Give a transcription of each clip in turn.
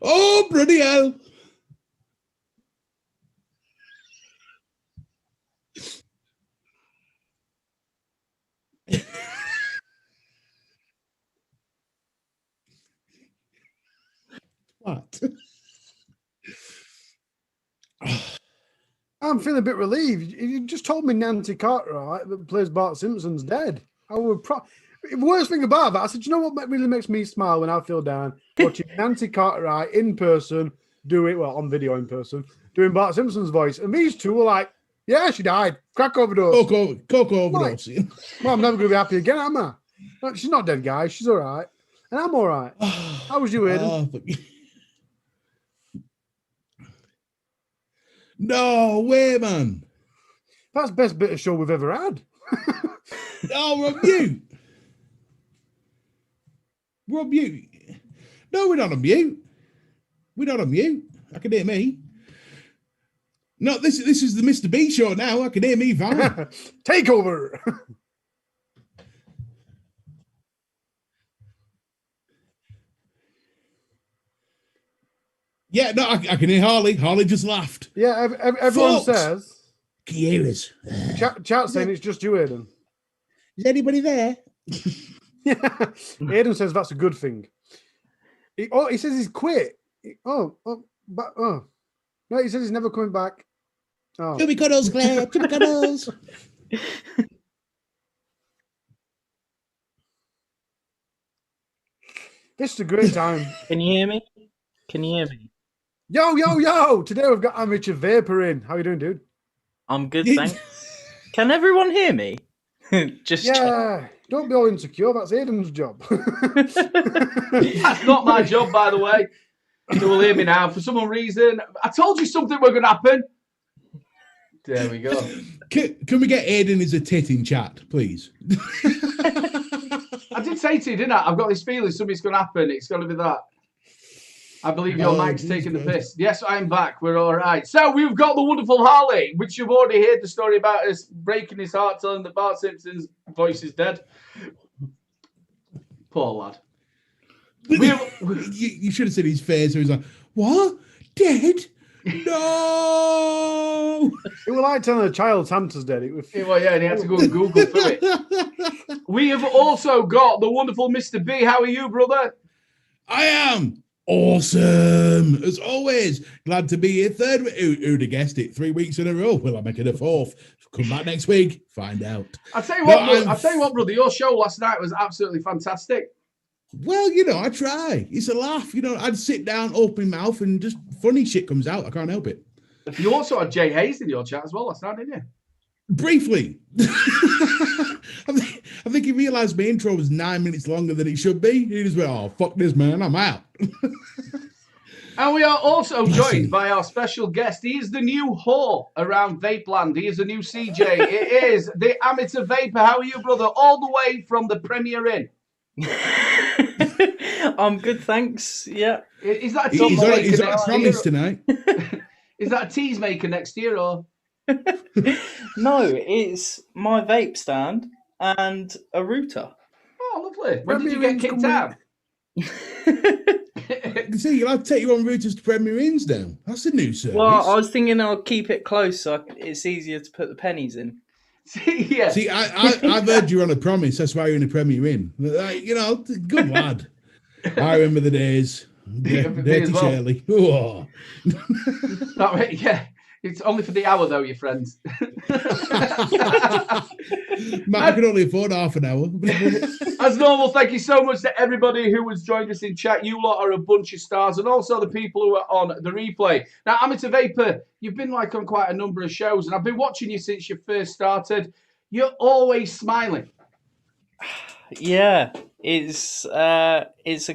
Oh, bloody hell. What? I'm feeling a bit relieved. You just told me Nancy Cartwright that plays Bart Simpson's dead. I would the worst thing about that, I said, you know what really makes me smile when I feel down? Watching Nancy Cartwright in person do it, well, on video in person, doing Bart Simpson's voice. And these two were like, yeah, she died. Crack overdose. Coke overdose. Well, I'm never going to be happy again, am I? Like, she's not dead, guys. She's all right. And I'm all right. How was you, Aiden? No way, man. That's the best bit of show we've ever had. Oh, we're on mute. We're on mute. No, we're not on mute. We're not on mute. I can hear me. No, this is the Mr. B show now. I can hear me fine. Take over. Yeah, no, I can hear Harley. Harley just laughed. Yeah, everyone says. Can you hear us? Chat saying it's just you, Aiden. Is anybody there? Yeah. Aiden says that's a good thing. He says he's quit. No, he says he's never coming back. Oh. Chubby cuddles, Claire. Chubby cuddles. This is a great time. Can you hear me? Can you hear me? Yo. Today we've got Amateur Vapor in. How you doing, dude? I'm good, thanks. Can everyone hear me? Just check. Don't be all insecure. That's Aiden's job. That's not my job, by the way. You will hear me now. For some reason, I told you something was going to happen. There we go. Can we get Aiden as a tit in chat, please? I did say to you, didn't I? I've got this feeling something's going to happen. It's going to be that. I believe your mic's taking the piss. Yes, I'm back. We're all right. So we've got the wonderful Harley, which you've already heard the story about us breaking his heart, telling that Bart Simpson's voice is dead. Poor lad. You should have seen his face. He was like, what? Dead? No! It was like telling a child Santa's dead. It was... Well, yeah, and he had to go and Google for it. We have also got the wonderful Mr. B. How are you, brother? I am awesome, as always. Glad to be here. Third, who'd have guessed it? 3 weeks in a row. Will I make it a fourth? Come back next week. Find out. I'll tell you what, brother. Your show last night was absolutely fantastic. Well, I try. It's a laugh. I'd sit down, open mouth, and just funny shit comes out. I can't help it. You also had Jay Hayes in your chat as well last night, didn't you? Briefly. I think he realised my intro was 9 minutes longer than it should be. He just went, oh, fuck this, man. I'm out. And we are also joined by our special guest. He is the new whore around Vapeland. He is the new CJ. It is the Amateur Vapor. How are you, brother? All the way from the Premier Inn. I'm good, thanks. Yeah. Is that he's got a promise tonight? Is that a tease maker next year or? No, it's my vape stand and a router. Oh, lovely. When did you get kicked out? See, you'll have to take your own routers to Premier Inns now. That's a new service. Well, I was thinking I'll keep it close so it's easier to put the pennies in. Yeah. See, I've heard you're on a promise. That's why you're in a Premier Inn. Good lad. I remember the days. Dirty well. Shirley. Oh. Yeah. It's only for the hour, though, your friends. Matt, I can only afford half an hour. As normal, thank you so much to everybody who has joined us in chat. You lot are a bunch of stars, and also the people who are on the replay. Now, Amateur Vapor, you've been on quite a number of shows, and I've been watching you since you first started. You're always smiling. Yeah, it's a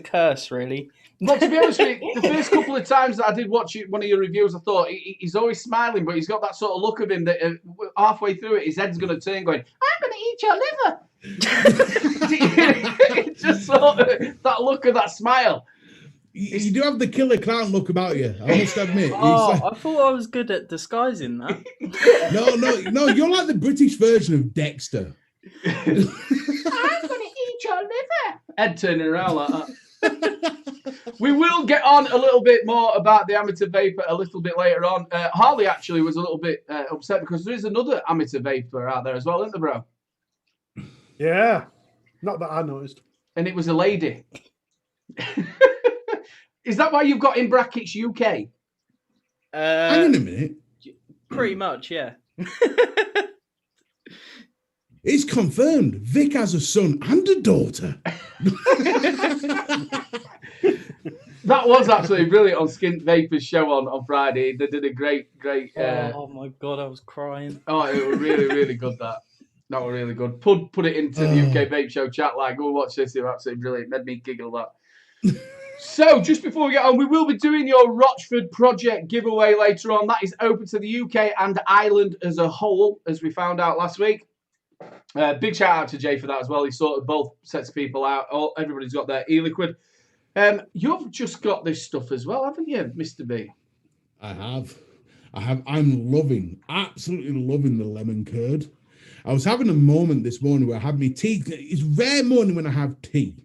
curse, really. Well, to be honest with you, the first couple of times that I did watch one of your reviews, I thought he's always smiling, but he's got that sort of look of him that halfway through it, his head's going to turn going, I'm going to eat your liver. Just sort of that look of that smile. You do have the killer clown look about you, I must admit. I thought I was good at disguising that. No, you're like the British version of Dexter. I'm going to eat your liver. Ed turning around like that. We will get on a little bit more about the amateur vapor a little bit later on. Harley actually was a little bit upset because there is another amateur vapor out there as well, isn't there, bro? Yeah. Not that I noticed. And it was a lady. Is that why you've got in brackets UK? Hang on a minute. Pretty much, yeah. It's confirmed. Vic has a son and a daughter. That was actually brilliant on Skint Vapor's show on Friday. They did a great. Oh my god, I was crying. Oh, it was really, really good. That was really good. Put it into the UK Vape Show chat. Like, go watch this. They're absolutely brilliant. Made me giggle that. So, just before we get on, we will be doing your Rochford project giveaway later on. That is open to the UK and Ireland as a whole, as we found out last week. Big shout out to Jay for that as well. He sorted both sets of people out. Everybody's got their e-liquid. You've just got this stuff as well, haven't you, Mr. B? I have. I'm absolutely loving the lemon curd. I was having a moment this morning where I had my tea. It's a rare morning when I have tea.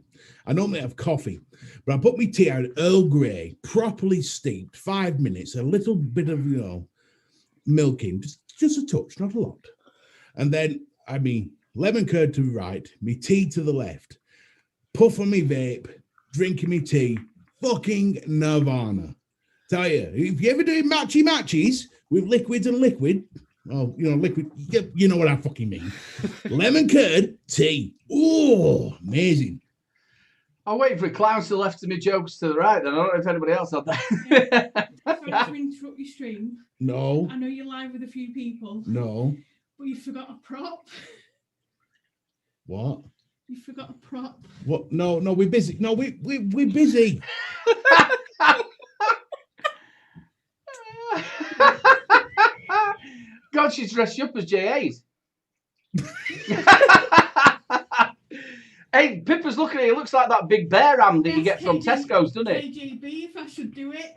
I normally have coffee, but I put my tea out Earl Grey, properly steeped, 5 minutes, a little bit of, milk in, just a touch, not a lot. And then, lemon curd to the right, me tea to the left, puff on me vape, drinking me tea, fucking nirvana. Tell you, if you ever doing matches with liquids and liquid, liquid, you know what I fucking mean. Lemon curd, tea. Oh, amazing. I'll wait for clowns to the left of me, jokes to the right. Then I don't know if anybody else had that. Sorry to interrupt your stream. No. I know you're live with a few people. No. But you forgot a prop. What? You forgot a prop. What? No, we're busy. No, we're busy. God, she's dressed you up as JA's. Hey, Pippa's looking at you. It looks like that big bear ham that you get from Tesco's, doesn't it? KGB, if I should do it.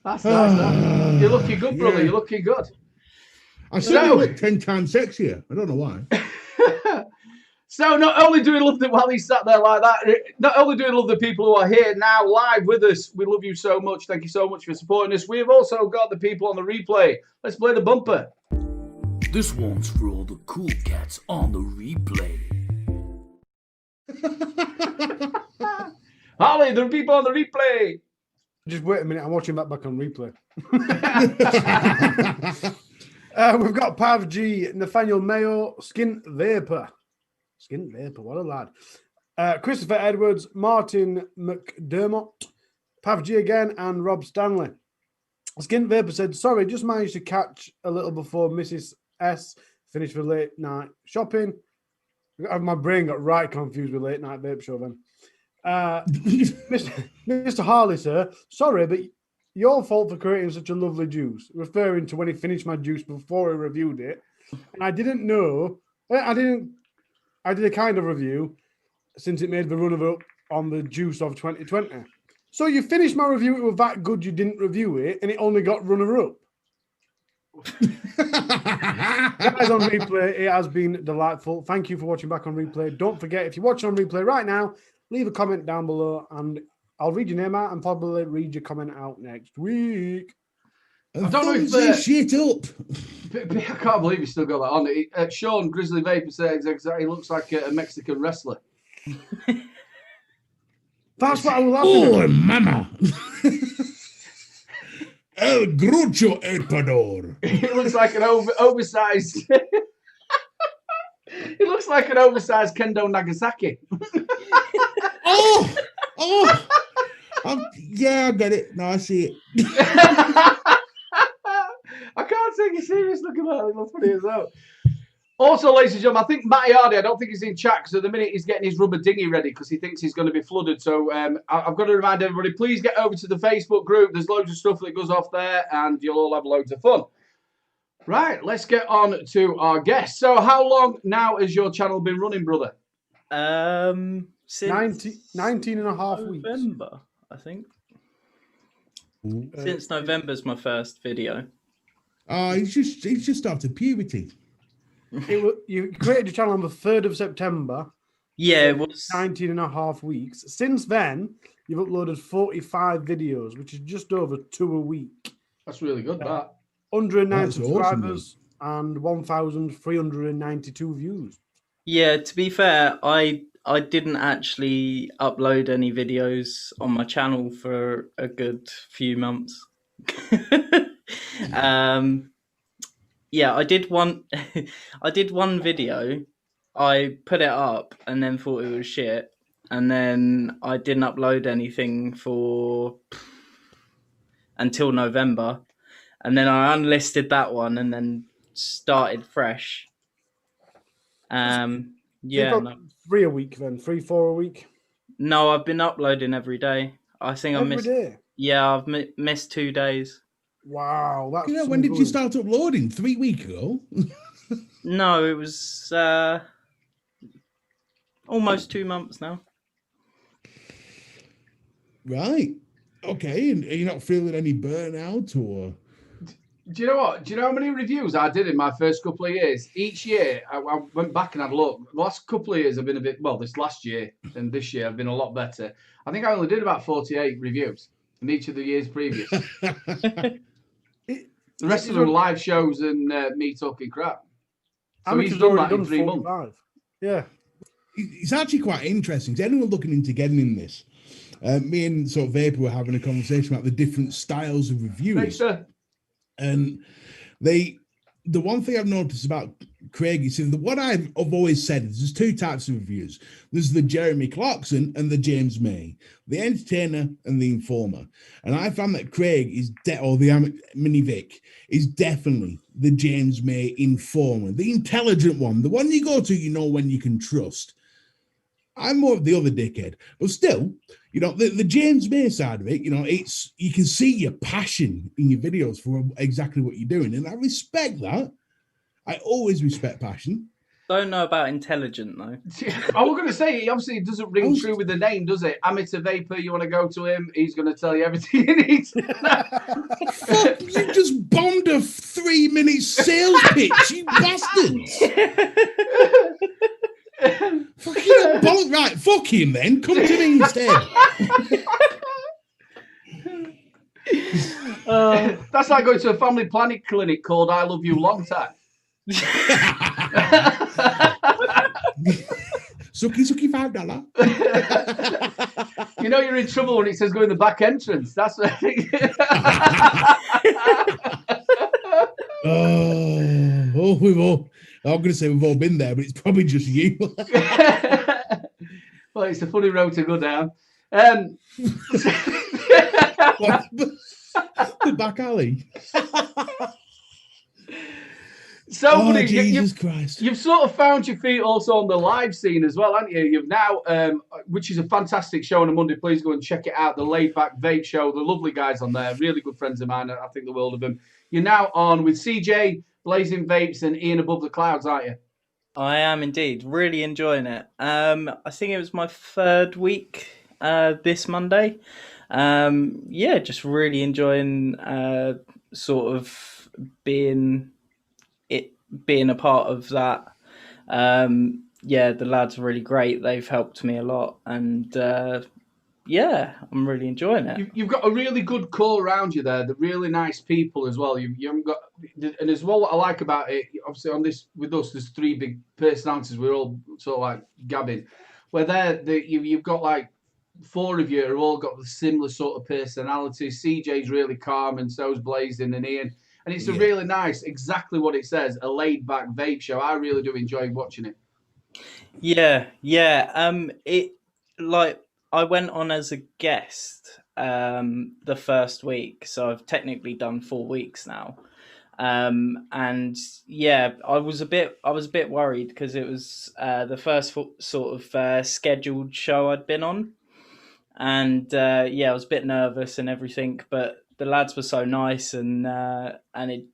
That's nice. You're looking good, brother. Yeah. You're looking good. I said you look 10 times sexier. I don't know why. So not only do we love that while he's sat there like that, not only do we love the people who are here now live with us, we love you so much. Thank you so much for supporting us. We have also got the people on the replay. Let's play the bumper. This one's for all the cool cats on the replay. Holly, the people on the replay. Just wait a minute. I'm watching that back on replay. We've got Pav G, Nathaniel Mayo, Skint Vapor. Skint Vapor, what a lad. Christopher Edwards, Martin McDermott, Pav G again, and Rob Stanley. Skint Vapor said, sorry, just managed to catch a little before Mrs. S finished for late night shopping. My brain got right confused with late night vape show then. Mr. Harley, sir, sorry, but your fault for creating such a lovely juice, referring to when he finished my juice before he reviewed it. And I didn't know, I did a kind of review since it made the runner-up on the juice of 2020. So you finished my review, it was that good you didn't review it, and it only got runner-up. Guys on replay, it has been delightful. Thank you for watching back on replay. Don't forget, if you're watching on replay right now, leave a comment down below and I'll read your name out and probably read your comment out next week. I don't know if this shit up. I can't believe you still got that on. Sean Grizzly Vapor says exactly, he looks like a Mexican wrestler. That's what I was laughing Oh, at. mama. El Grucho Ecuador. He looks like an oversized. He looks like an oversized Kendo Nagasaki. Oh. Yeah, I got it. No, I see it. I can't take you serious looking at it. That's funny as well. Also, ladies and gentlemen, I think Matty Hardy, I don't think he's in chat because at the minute he's getting his rubber dinghy ready because he thinks he's going to be flooded. So I've got to remind everybody, please get over to the Facebook group. There's loads of stuff that goes off there and you'll all have loads of fun. Right, let's get on to our guest. So how long now has your channel been running, brother? Since 19 and a half weeks. November, I think. Since November's my first video. He's just after puberty. You created a channel on the 3rd of September. Yeah, it was 19 and a half weeks. Since then, you've uploaded 45 videos, which is just over 2 a week. That's really good, that. 109 That's subscribers and 1,392 views. Yeah, to be fair, I didn't actually upload any videos on my channel for a good few months. Yeah, I did one I did one video. I put it up and then thought it was shit, and then I didn't upload anything for until November, and then I unlisted that one and then started fresh. Yeah, You've got no. 3 a week then, 3, 4 a week. No, I've been uploading every day. I think I Every missed. day. Yeah, I've missed 2 days. Wow, that's You know, when did you start uploading? 3 weeks ago? No, it was almost 2 months now. Right. Okay. And are you not feeling any burnout or? Do you know what? Do you know how many reviews I did in my first couple of years? Each year, I went back and had a look. The last couple of years have been a bit, well, this last year and this year have been a lot better. I think I only did about 48 reviews in each of the years previous. The rest of them were live shows and me talking crap. So he's done that in 3 months. Yeah. It's actually quite interesting. Is anyone looking into getting in this? Me and sort of Vape were having a conversation about the different styles of reviews. Thanks, sir. And the one thing I've noticed about Craig is that what I've always said is there's 2 types of reviews. There's the Jeremy Clarkson and the James May, the entertainer and the informer. And I found that Craig is, or the Mini Vic, is definitely the James May informer, the intelligent one, the one you go to, you know, when you can trust. I'm more of the other dickhead, but still, you know, the James May side of it, you know, it's, you can see your passion in your videos for exactly what you're doing. And I respect that. I always respect passion. Don't know about intelligent though. I was going to say, obviously, it doesn't ring true with the name, does it? Amateur Vapor, you want to go to him, he's going to tell you everything you need. Fuck, you just bombed a 3-minute sales pitch, you bastards. Fucking bollock, right, fuck him then. Come to me instead. That's like going to a family planning clinic called I Love You Long Time. Sucky $5. You know you're in trouble when it says go in the back entrance. That's what I think. I'm going to say we've all been there, but it's probably just you. Well, it's a funny road to go down. The back alley. So, Jesus Christ. You've sort of found your feet also on the live scene as well, haven't you? You've now, which is a fantastic show on a Monday. Please go and check it out. The Laid Back Vape Show. The lovely guys on there. Really good friends of mine. I think the world of them. You're now on with CJ, Blazing Vapes, and Ian Above the Clouds, aren't you? I am indeed. Really enjoying it. I think it was my 3rd week this Monday. Yeah, just really enjoying sort of being a part of that. Yeah, the lads are really great. They've helped me a lot, and yeah, I'm really enjoying it. You've got a really good core around you there. They're really nice people as well. You haven't got, and as well, what I like about it, obviously on this with us, there's 3 big personalities. We're all sort of like gabbing. Where you've got like 4 of you have all got the similar sort of personalities. CJ's really calm, and so's Blazing and Ian. And it's a really nice, exactly what it says, a laid-back vape show. I really do enjoy watching it. Yeah. It, like, I went on as a guest the first week, so I've technically done 4 weeks now. And yeah, I was a bit worried because it was the first sort of scheduled show I'd been on, and yeah, I was a bit nervous and everything, but the lads were so nice, and it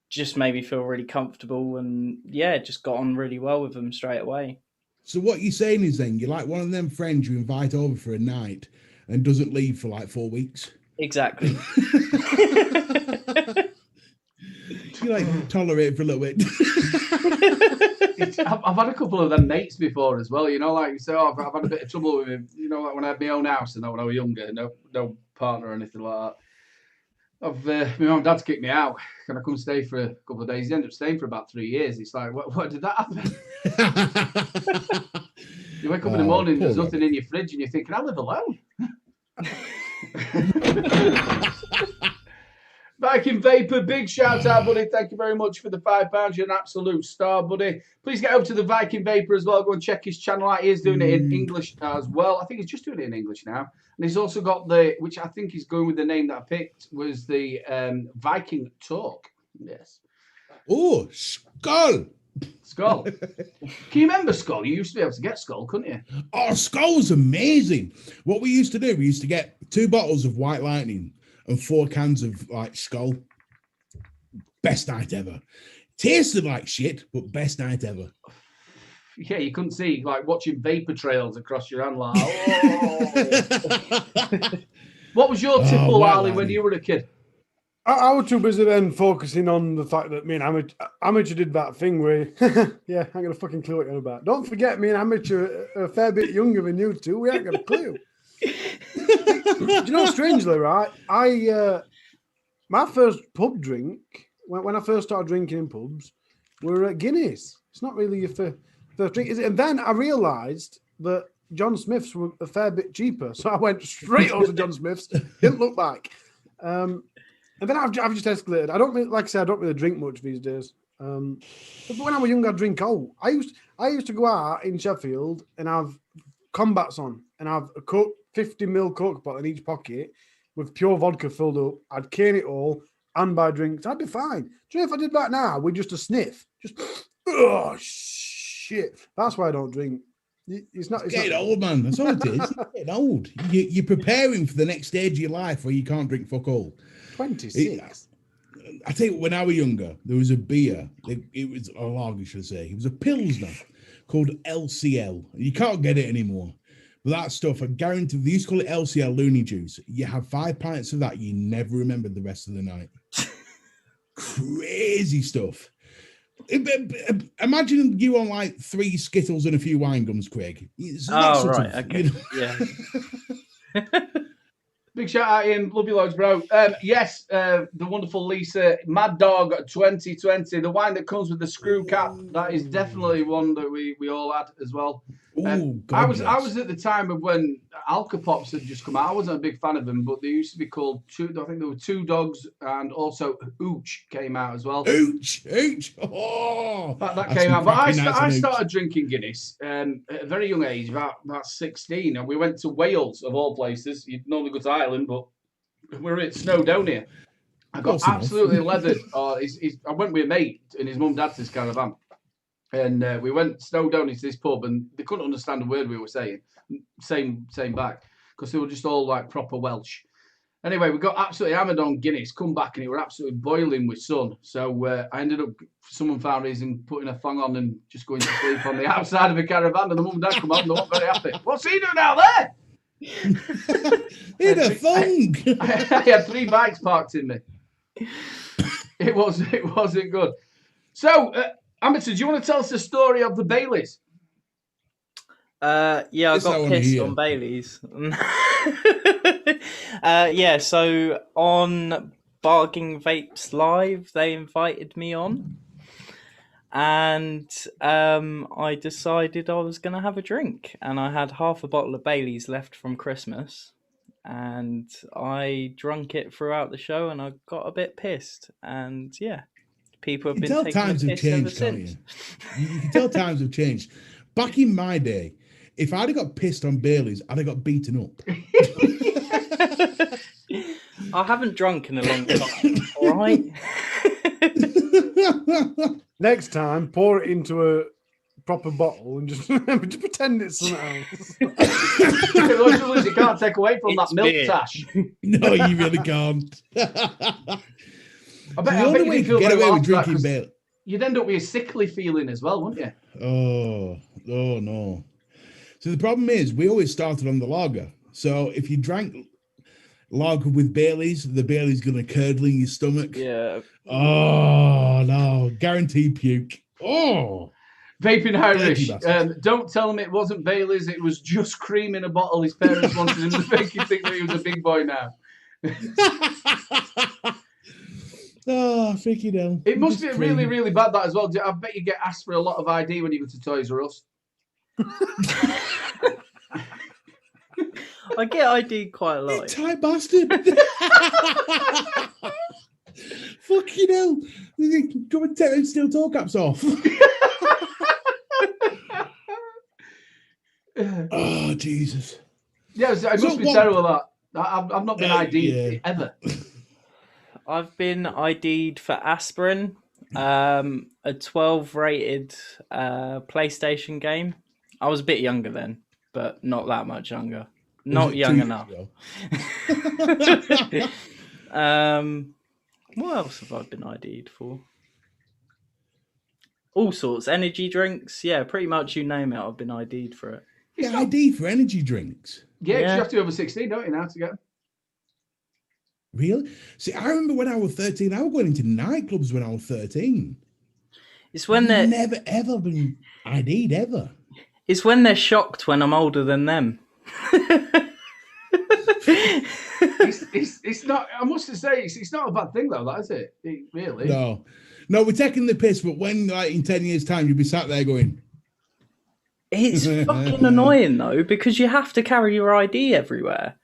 just made me feel really comfortable, and yeah, just got on really well with them straight away. So what you're saying is then you're like one of them friends you invite over for a night and doesn't leave for like 4 weeks. Exactly. You like tolerate it for a little bit. I've had a couple of them mates before as well. You know, like you say, oh, I've had a bit of trouble with him. You know, like when I had my own house and that when I was younger, no partner or anything like that. My mum and dad's kicked me out. Can I come stay for a couple of days? He ended up staying for about 3 years. It's like, what did that happen? You wake up in the morning, there's nothing in your fridge, and you're thinking, I live alone. Viking Vapor, big shout out, buddy. Thank you very much for the £5. You're an absolute star, buddy. Please get over to the Viking Vapor as well. Go and check his channel out. He is doing it in English as well. I think he's just doing it in English now. And he's also got which I think he's going with the name that I picked, was the Viking Talk. Yes. Oh, Skull. Skull. Can you remember Skull? You used to be able to get Skull, couldn't you? Oh, Skull was amazing. What we used to do, we used to get 2 bottles of White Lightning and 4 cans of like Skull. Best night ever. Tasted like shit, but best night ever. Yeah, you couldn't see, like watching vapor trails across your hand. Like, oh. What was your tipple, Ali, when you were a kid? I was too busy then focusing on the fact that me and Amateur did that thing where, yeah, I ain't got a fucking clue what you're on about. Don't forget, me and Amateur are a fair bit younger than you two. We ain't got a clue. Do you know, strangely, right? My first pub drink, when I first started drinking in pubs, were Guinness. It's not really your first drink, is it? And then I realised that John Smith's were a fair bit cheaper, so I went straight over to John Smith's. Didn't look back. And then I've just escalated. I don't really, like I said, I don't really drink much these days. But when I was younger, I'd drink cold. I used to go out in Sheffield and have combats on and have a 50ml Coke bottle in each pocket with pure vodka filled up. I'd cane it all and buy drinks. I'd be fine. Do you know if I did that now with just a sniff? Just, oh, shit. That's why I don't drink. It's getting old, man. That's all it is. Getting old. You're preparing for the next stage of your life where you can't drink fuck all. 26. I tell you, when I was younger, there was a beer. It was a lager, should I say. It was a Pilsner called LCL. You can't get it anymore. But that stuff, I guarantee, they used to call it LCL Looney Juice. You have 5 pints of that, you never remembered the rest of the night. Crazy stuff. Imagine you on like 3 Skittles and a few wine gums, Craig. Right, okay. You know? Yeah. Big shout out, Ian. Love you loads, bro. Yes, the wonderful Lisa, Mad Dog 2020, the wine that comes with the screw cap. That is definitely one that we all had as well. I was at the time of when Alka-Pops had just come out. I wasn't a big fan of them, but they used to be called I think there were 2 Dogs, and also Ooch came out as well. Ooch. Oh, that came out. But I started drinking Guinness at a very young age, about 16, and we went to Wales, of all places. You'd normally go to Ireland, but we're at Snowdonia. I got absolutely leathered. I went with a mate and his mum and dad's this caravan. And we went Snowdonia to this pub, and they couldn't understand a word we were saying. Same back, because they were just all like proper Welsh. Anyway, we got absolutely hammered on Guinness, come back, and it were absolutely boiling with sun. So I ended up, for some unfound reason, putting a thong on and just going to sleep on the outside of a caravan. And the mum and dad come out and they weren't very happy. What's he doing out there? In a thong. I had 3 bikes parked in me. It wasn't good. So, Amateur, do you want to tell us the story of the Baileys? Yeah, I got pissed on Baileys. Yeah, so on Barking Vapes Live, they invited me on. And I decided I was going to have a drink. And I had half a bottle of Baileys left from Christmas. And I drank it throughout the show, and I got a bit pissed. And yeah, people have been taking the piss ever since. You can tell times have changed. Back in my day, if I'd have got pissed on Baileys, I'd have got beaten up. I haven't drunk in a long time, all right? Next time, pour it into a proper bottle and just pretend it's something else. You can't take away from that milk tash. No, you really can't. I bet you'd feel get very away well with drinking Baileys. You'd end up with a sickly feeling as well, wouldn't you? Oh no. So the problem is, we always started on the lager. So if you drank lager with Baileys, the Baileys going to curdle in your stomach. Yeah. Oh no, guaranteed puke. Oh. Vaping Irish. bastard. Don't tell him it wasn't Bailey's. It was just cream in a bottle. His parents wanted him to make him think that he was a big boy now. Oh, freaking hell. It must be Just really, cream. really bad, that as well. I bet you get asked for a lot of ID when you go to Toys R Us. I get ID quite a You lot. tight bastard. Fucking hell. Come and take those steel toe caps off. Oh, Jesus. Yeah, it must So be what- terrible, that. I've not been ID'd yeah. ever. I've been ID'd for aspirin, a 12 rated PlayStation game. I was a bit younger then, but not that much younger. Not Was it young 2 enough. years ago? What else have I been ID'd for? All sorts. Energy drinks. Yeah, pretty much you name it, I've been ID'd for it. Yeah, ID for energy drinks. Yeah, 'cause Yeah. you have to be over 16, don't you, now, to get them? Really? See, I remember when I was 13, I was going into nightclubs when I was 13. It's when I've they're never, ever been ID'd, ever. it's when they're shocked when I'm older than them. It's not, I must say, it's not a bad thing, though, that is it? Really? No. No, we're taking the piss, but when, like, in 10 years' time, you'll be sat there going, It's fucking annoying though, because you have to carry your ID everywhere.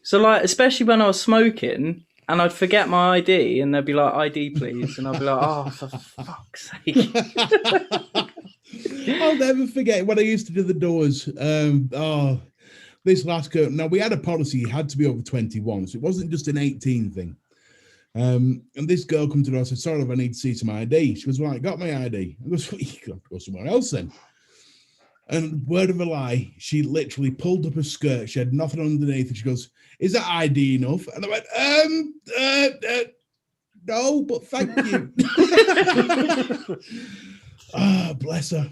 So like, especially when I was smoking and I'd forget my ID and they'd be like, ID please. And I'd be like, oh, for fuck's sake. I'll never forget when I used to do the doors. This last girl. Now, we had a policy, you had to be over 21, so it wasn't just an 18 thing. And this girl come to the door and said, sorry, I need to see some ID. She was like, got my ID. I goes, well, you have to go somewhere else then. And word of a lie, she literally pulled up her skirt. She had nothing underneath. And she goes, is that ID enough? And I went, no, but thank you. Ah, bless her.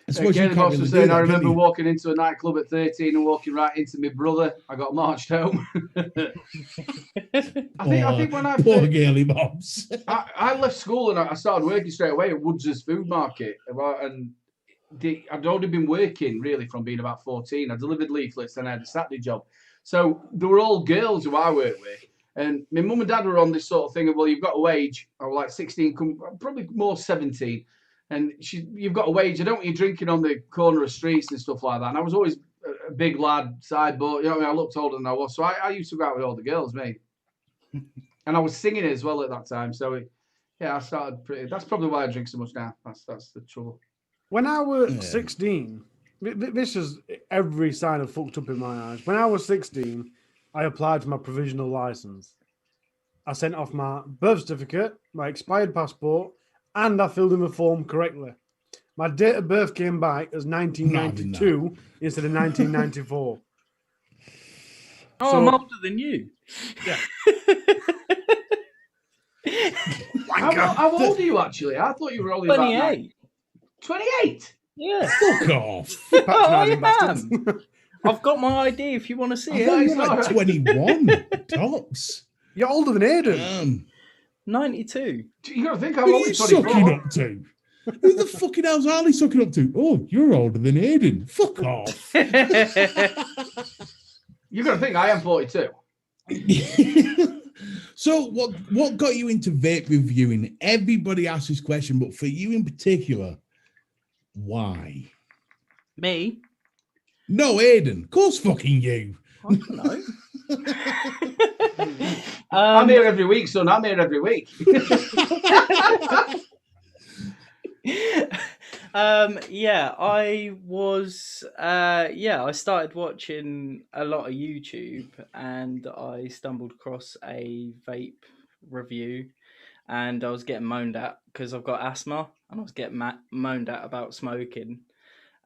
I suppose you Again, can't was really do saying, that, I can remember you? walking into a nightclub at 13 and walking right into my brother. I got marched home. I think when Poor girly bobs. I left school and I started working straight away at Woods' Food Market. And I'd already been working really from being about 14. I delivered leaflets and I had a Saturday job. So they were all girls who I worked with. And my mum and dad were on this sort of thing of, well, you've got a wage. I was like 16, probably more 17. And you've got a wage. I don't want you drinking on the corner of streets and stuff like that. And I was always a big lad, sideboard. You know what I mean? I looked older than I was. So I used to go out with all the girls, mate. And I was singing as well at that time. So, I started pretty... That's probably why I drink so much now. That's the trouble. When I was 16, this is every sign of fucked up in my eyes. When I was 16, I applied for my provisional license. I sent off my birth certificate, my expired passport, and I filled in the form correctly. My date of birth came back as 1992 instead of 1994. Oh, So- I'm older than you. Yeah. How old are you, actually? I thought you were only about 28. 28? Yeah. Fuck off. Patronising I bastards. I've got my ID if you want to see I it. thought you it's were not like right. 21. Tops. You're older than Aiden. 92. You got to think I'm Who are only you sucking 24. up to? Who the fucking hell's Harley sucking up to? Oh, you're older than Aiden. Fuck off. You got to think I am 42. So what got you into vape reviewing? Everybody asks this question, but for you in particular, why? Me? No, Aiden. Of course fucking you. I don't know. I'm here every week, son. I'm here every week. I started watching a lot of YouTube and I stumbled across a vape review and I was getting moaned at because I've got asthma and I was getting moaned at about smoking.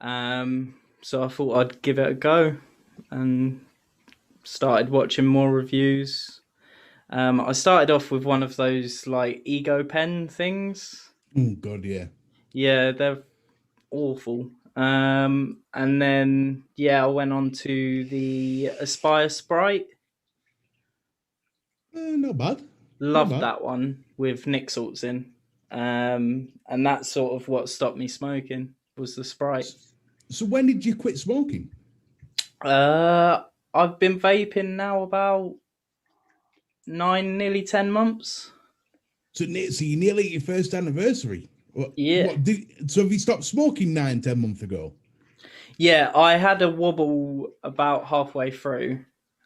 So I thought I'd give it a go and started watching more reviews. I started off with one of those like ego pen things. Oh God, yeah. Yeah, they're awful. And then I went on to the Aspire Sprite. Not bad. Loved bad. that one with Nick Salts in. and that's sort of what stopped me smoking was the Sprite. So when did you quit smoking? I've been vaping now about nearly 10 months. So you're nearly at your first anniversary. Yeah. So have you stopped smoking 9-10 months ago? Yeah, I had a wobble about halfway through.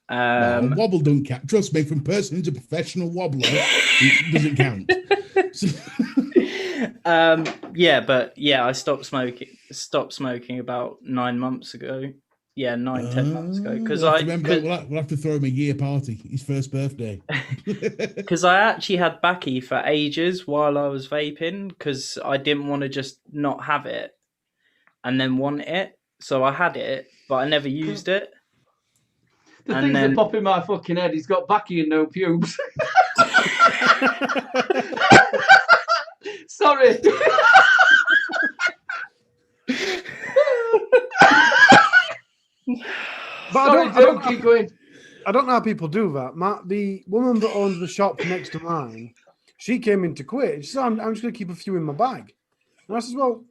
No, wobble don't count. Trust me, from person who's a professional wobbler, it doesn't count. I stopped smoking about 9 months ago. Yeah, 10 months ago. Because we'll have to throw him a year party, his first birthday. Because I actually had Backy for ages while I was vaping, because I didn't want to just not have it and then want it. So I had it, but I never used it. The things that pop in my fucking head, he's got Backy and no pubes. Sorry. I don't keep going. I don't know how people do that. The woman that owns the shop next to mine, she came in to quit. She said, I'm just going to keep a few in my bag. And I said, well,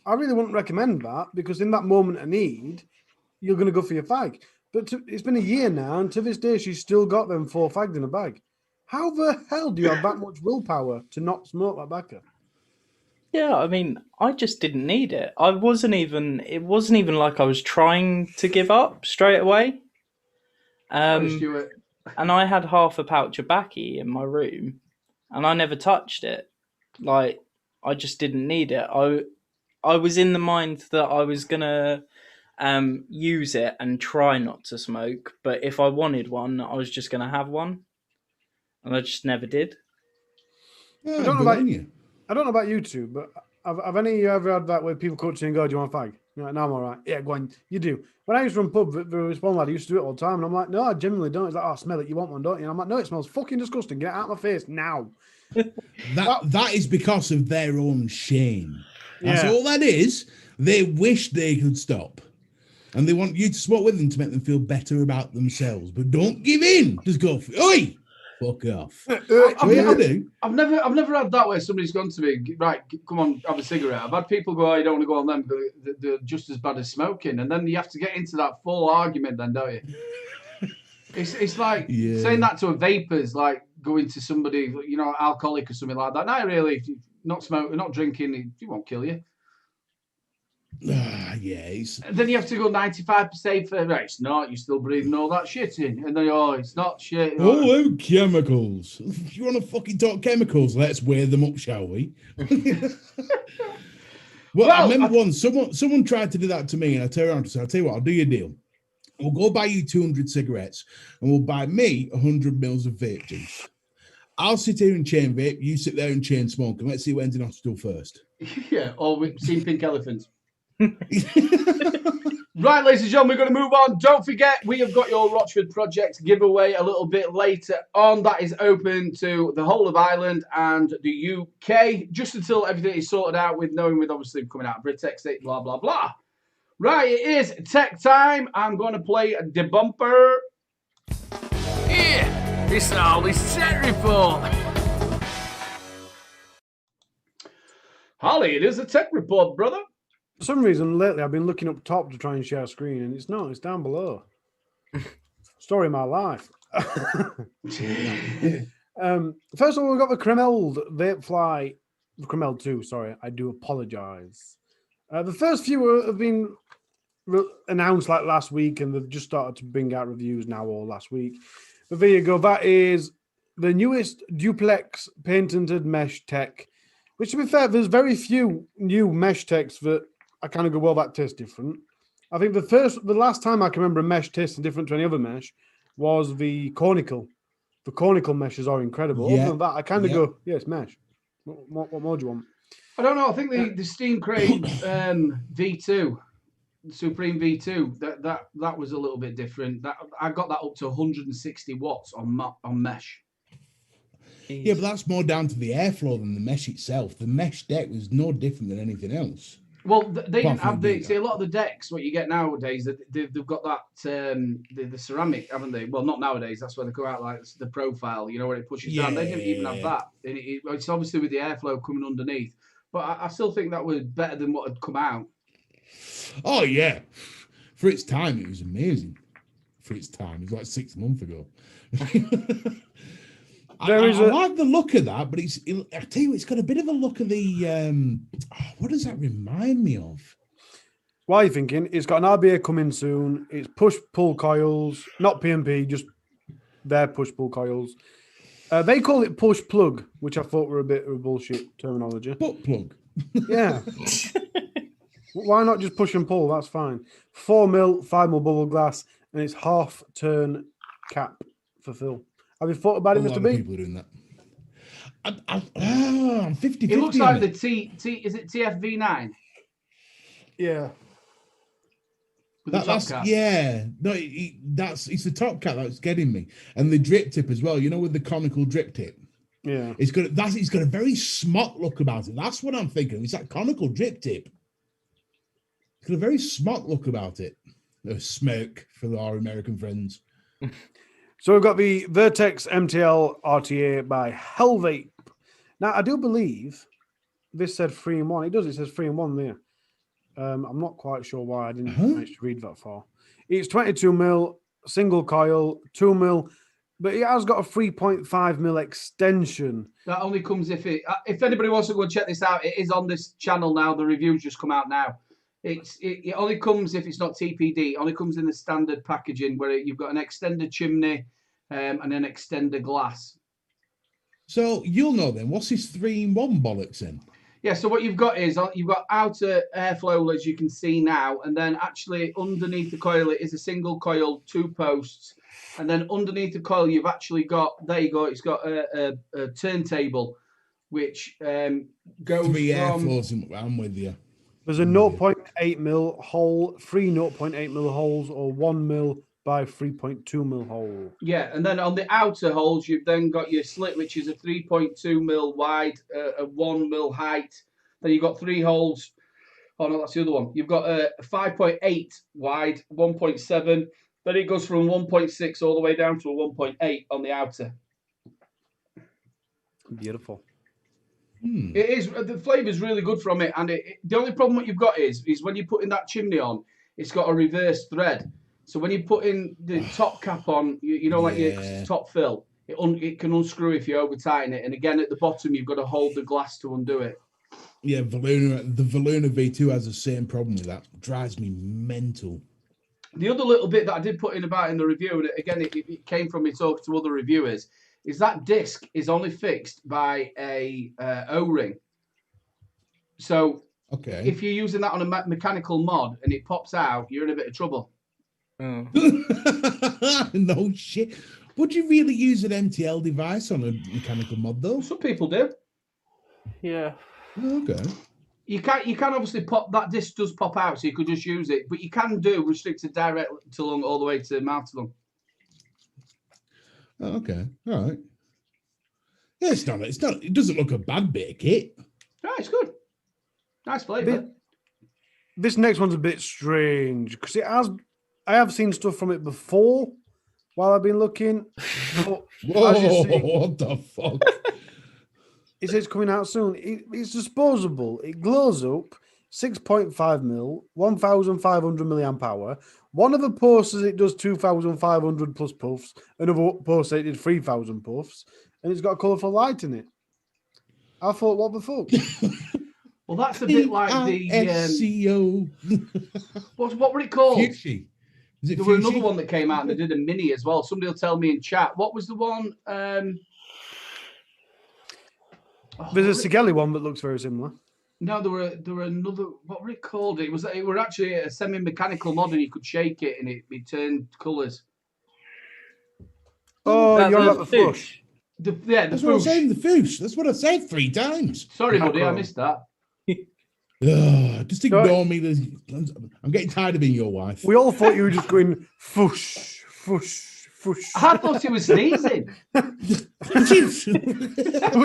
I really wouldn't recommend that, because in that moment of need, you're going to go for your fag. But it's been a year now, and to this day, she's still got them 4 fags in a bag. How the hell do you have that much willpower to not smoke like Backer? Yeah, I mean, I just didn't need it. It wasn't even like I was trying to give up straight away. And I had half a pouch of Backy in my room, and I never touched it. Like, I just didn't need it. I was in the mind that I was gonna use it and try not to smoke, but if I wanted one, I was just gonna have one, and I just never did. I don't know about you two, but have any of you ever had that where people come to you and go, "Do you want a fag?" You're like, "No, I'm all right." Yeah, go on. You do. When I used to run pub, there was one lad who used to do it all the time, and I'm like, "No, I genuinely don't." He's like, "Oh, smell it. You want one, don't you?" And I'm like, "No, it smells fucking disgusting. Get it out of my face now." That is because of their own shame. That's all that is. They wish they could stop. And they want you to smoke with them to make them feel better about themselves. But don't give in. Just go, oi! Fuck off. I've never had that where somebody's gone to me, right, come on, have a cigarette. I've had people go, oh, you don't want to go on them, they're just as bad as smoking. And then you have to get into that full argument then, don't you? It's like saying that to a vapor's like going to somebody, alcoholic or something like that. No, really, not smoking, not drinking, it won't kill you. Then you have to go 95% for right. It's not. You're still breathing all that shit in, and then it's not shit. All them chemicals. If you want to fucking talk chemicals, let's weigh them up, shall we? I remember once someone tried to do that to me, and I turned around and said, "I'll tell you what, I'll do you a deal. We'll go buy you 200 cigarettes, and we'll buy me 100 mils of vape juice. I'll sit here and chain vape. You sit there and chain smoke, and let's see who ends in hospital first." Yeah, or we've seen pink elephants. Right, ladies and gentlemen, we're going to move on. Don't forget, we have got your Rochford Project giveaway a little bit later on. That is open to the whole of Ireland and the UK, just until everything is sorted out with obviously coming out of Britex, blah, blah, blah. Right, it is tech time. I'm going to play the bumper. Yeah, it's always tech report. Holly, it is a tech report, brother. For some reason, lately, I've been looking up top to try and share screen, and it's not. It's down below. Story of my life. First of all, we've got the Kremeld Vapefly. Kremeld 2, sorry. I do apologize. The first few have been announced like last week, and they've just started to bring out reviews now or last week. But there you go. That is the newest duplex patented mesh tech, which, to be fair, there's very few new mesh techs that I kind of go, well, that tastes different. I think the last time I can remember a mesh tasting different to any other mesh was the Cornicle. The Cornicle meshes are incredible. Other than that, I kind of go, yeah, it's mesh. What more do you want? I don't know. I think the Steam Crane V2, Supreme V2, that was a little bit different. I got that up to 160 watts on mesh. Jeez. Yeah, but that's more down to the airflow than the mesh itself. The mesh deck was no different than anything else. Well, they didn't Apart from have the the see a lot of the decks. What you get nowadays, they've got that the ceramic, haven't they? Well, not nowadays. That's where they come out like the profile. You know where it pushes down. They didn't even have that. And it's obviously with the airflow coming underneath. But I still think that was better than what had come out. Oh yeah, for its time, it was amazing. For its time, it was like 6 months ago. I like the look of that, but I tell you, it's got a bit of a look of the. What does that remind me of? Why are you thinking? It's got an RBA coming soon. It's push-pull coils, not PMP, just their push-pull coils. They call it push-plug, which I thought were a bit of bullshit terminology. Butt plug. Yeah. Why not just push and pull? That's fine. 4 mil, 5 mil bubble glass, and it's half-turn cap for fill. Have you thought about it, Mr. B? People are doing that. I'm 50-50. It looks like the is it TFV9? Yeah. With the top cap. Yeah. No, it's the top cap that's getting me, and the drip tip as well. You know, with the conical drip tip. Yeah. It's got a very smart look about it. That's what I'm thinking. It's that conical drip tip. It's got a very smart look about it. A smoke for our American friends. So we've got the Vertex MTL RTA by Vape. Now, I do believe this said 3-in-1. It does. It says 3-in-1 there. I'm not quite sure why I didn't manage to read that far. It's 22 mil, single coil, 2 mil, but it has got a 3.5 mil extension. That only comes if anybody wants to go and check this out, it is on this channel now. The review's just come out now. It only comes if it's not TPD. It only comes in the standard packaging where you've got an extended chimney and an extender glass. So you'll know then. What's this 3-in-1 bollocks in? Yeah, so what you've got is you've got outer airflow, as you can see now, and then actually underneath the coil it is a single coil, 2 posts, and then underneath the coil you've actually got, there you go, it's got a turntable, which goes 3 from... airflows. I'm with you. There's a 0.8 mil hole, 3 0.8 mil holes, or 1 mil by 3.2 mil hole. Yeah, and then on the outer holes, you've then got your slit, which is a 3.2 mil wide, a 1 mil height. Then you've got 3 holes. Oh, no, that's the other one. You've got a 5.8 wide, 1.7. Then it goes from 1.6 all the way down to a 1.8 on the outer. Beautiful. It is. The flavour is really good from it. And the only problem what you've got is when you put in that chimney on, it's got a reverse thread. So when you put in the top cap on, you know, like your top fill, it can unscrew if you over tighten it. And again, at the bottom, you've got to hold the glass to undo it. Yeah, the Valuna V2 has the same problem with that. Drives me mental. The other little bit that I did put in about in the review, and again, it came from me talking to other reviewers, is that disc is only fixed by a O-ring. So if you're using that on a mechanical mod and it pops out, you're in a bit of trouble. Oh. No shit. Would you really use an MTL device on a mechanical mod though? Some people do. Yeah. Okay. You can obviously pop that disc does pop out, so you could just use it, but you can do restricted direct to lung all the way to mouth to lung. Oh, okay. All right. Yeah, it's not. It doesn't look a bad bit of kit. No, it's good. Nice flavour. This next one's a bit strange because I have seen stuff from it before while I've been looking. But Whoa! What the fuck? It says coming out soon. It's disposable. It glows up. 6.5 mil, 1,500 milliamp hour. One of the posts says it does 2,500 plus puffs. Another post says it did 3,000 puffs. And it's got a colourful light in it. I thought, what the fuck? Well, that's a bit like the SEO. What were it called? Fuchsia. There was another one that came out and they did a mini as well. Somebody will tell me in chat. What was the one? There's a Sigelli one that looks very similar. No, there were another. What were it called? It were actually a semi-mechanical mod, and you could shake it, and it turned colours. Oh, you're like the fush. That's what I'm saying. The fush. That's what I said 3 times. Sorry, buddy, I missed that. Just ignore me. I'm getting tired of being your wife. We all thought you were just going fush, fush, fush. I thought he was sneezing. Oh,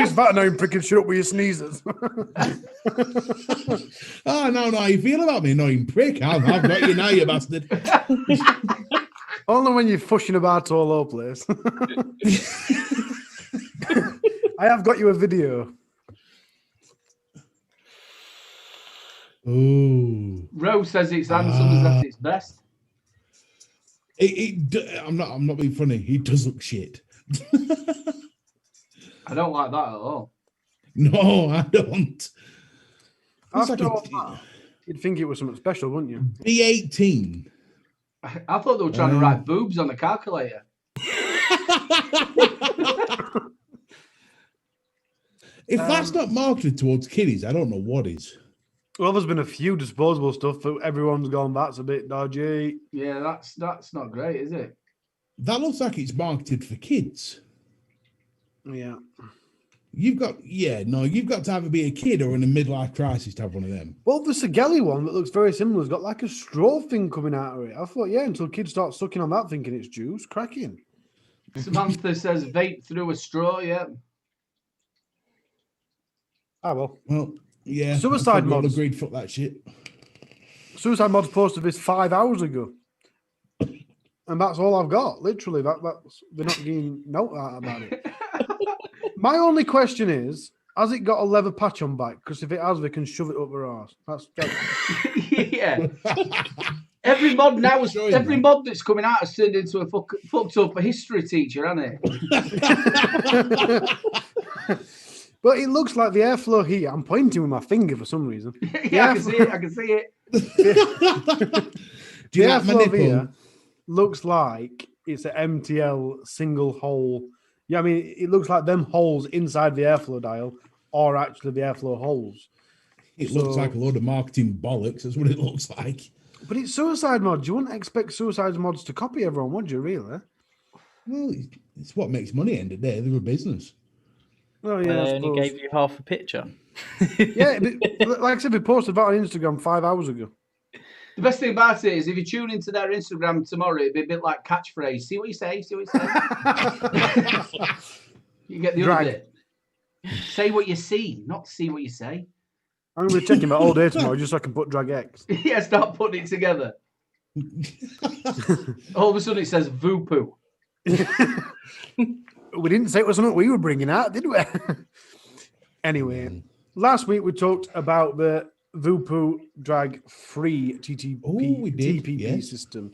it's that annoying pricking shit up with your sneezes. Oh, no, how you feel about me, annoying prick? I've got you now, you bastard. Only when you're fushing about all over the place. I have got you a video. Oh, Rose says it's handsome as at its best. I'm not being funny. He does look shit. I don't like that at all. No, I don't. It's After like all that, you'd think it was something special, wouldn't you? B18. I thought they were trying to write boobs on the calculator. If that's not marketed towards kiddies, I don't know what is. Well, there's been a few disposable stuff that everyone's gone, that's a bit dodgy. Yeah, that's not great, is it? That looks like it's marketed for kids. Yeah. You've got to either be a kid or in a midlife crisis to have one of them. Well, the Sigelli one that looks very similar has got like a straw thing coming out of it. I thought, yeah, until kids start sucking on that thinking it's juice, cracking. Samantha says vape through a straw, yeah. Ah, well. Well, yeah. Suicide mods. mods. Agreed, fuck that shit. Suicide Mods posted this 5 hours ago. And that's all I've got. Literally, that's they're not getting note about it. My only question is, has it got a leather patch on back? Because if it has, they can shove it up their arse. That's Yeah. Every mod now, Showing every that. mod that's coming out has turned into a fucked up history teacher, hasn't it? But it looks like the airflow here. I'm pointing with my finger for some reason. Yeah, I can see it. I can see it. Do you The like my airflow nipple? here looks like it's an MTL single hole. Yeah, I mean, it looks like them holes inside the airflow dial are actually the airflow holes. It looks like a load of marketing bollocks. That's what it looks like. But it's Suicide Mods. You wouldn't expect Suicide Mods to copy everyone, would you, really? Well, it's what makes money end of the day. They're a business. Oh, I yeah, I only suppose. gave you half a picture. Yeah, but like I said, we posted that on Instagram 5 hours ago. The best thing about it is if you tune into their Instagram tomorrow, it'd be a bit like catchphrase. See what you say, see what you say. You get the other bit. Say what you see, not see what you say. I'm going to be checking that all day tomorrow just so I can put Drag X. Yeah, start putting it together. All of a sudden it says Voopoo. We didn't say it was something we were bringing out, did we? Anyway, last week we talked about the Voopoo drag free TPP system.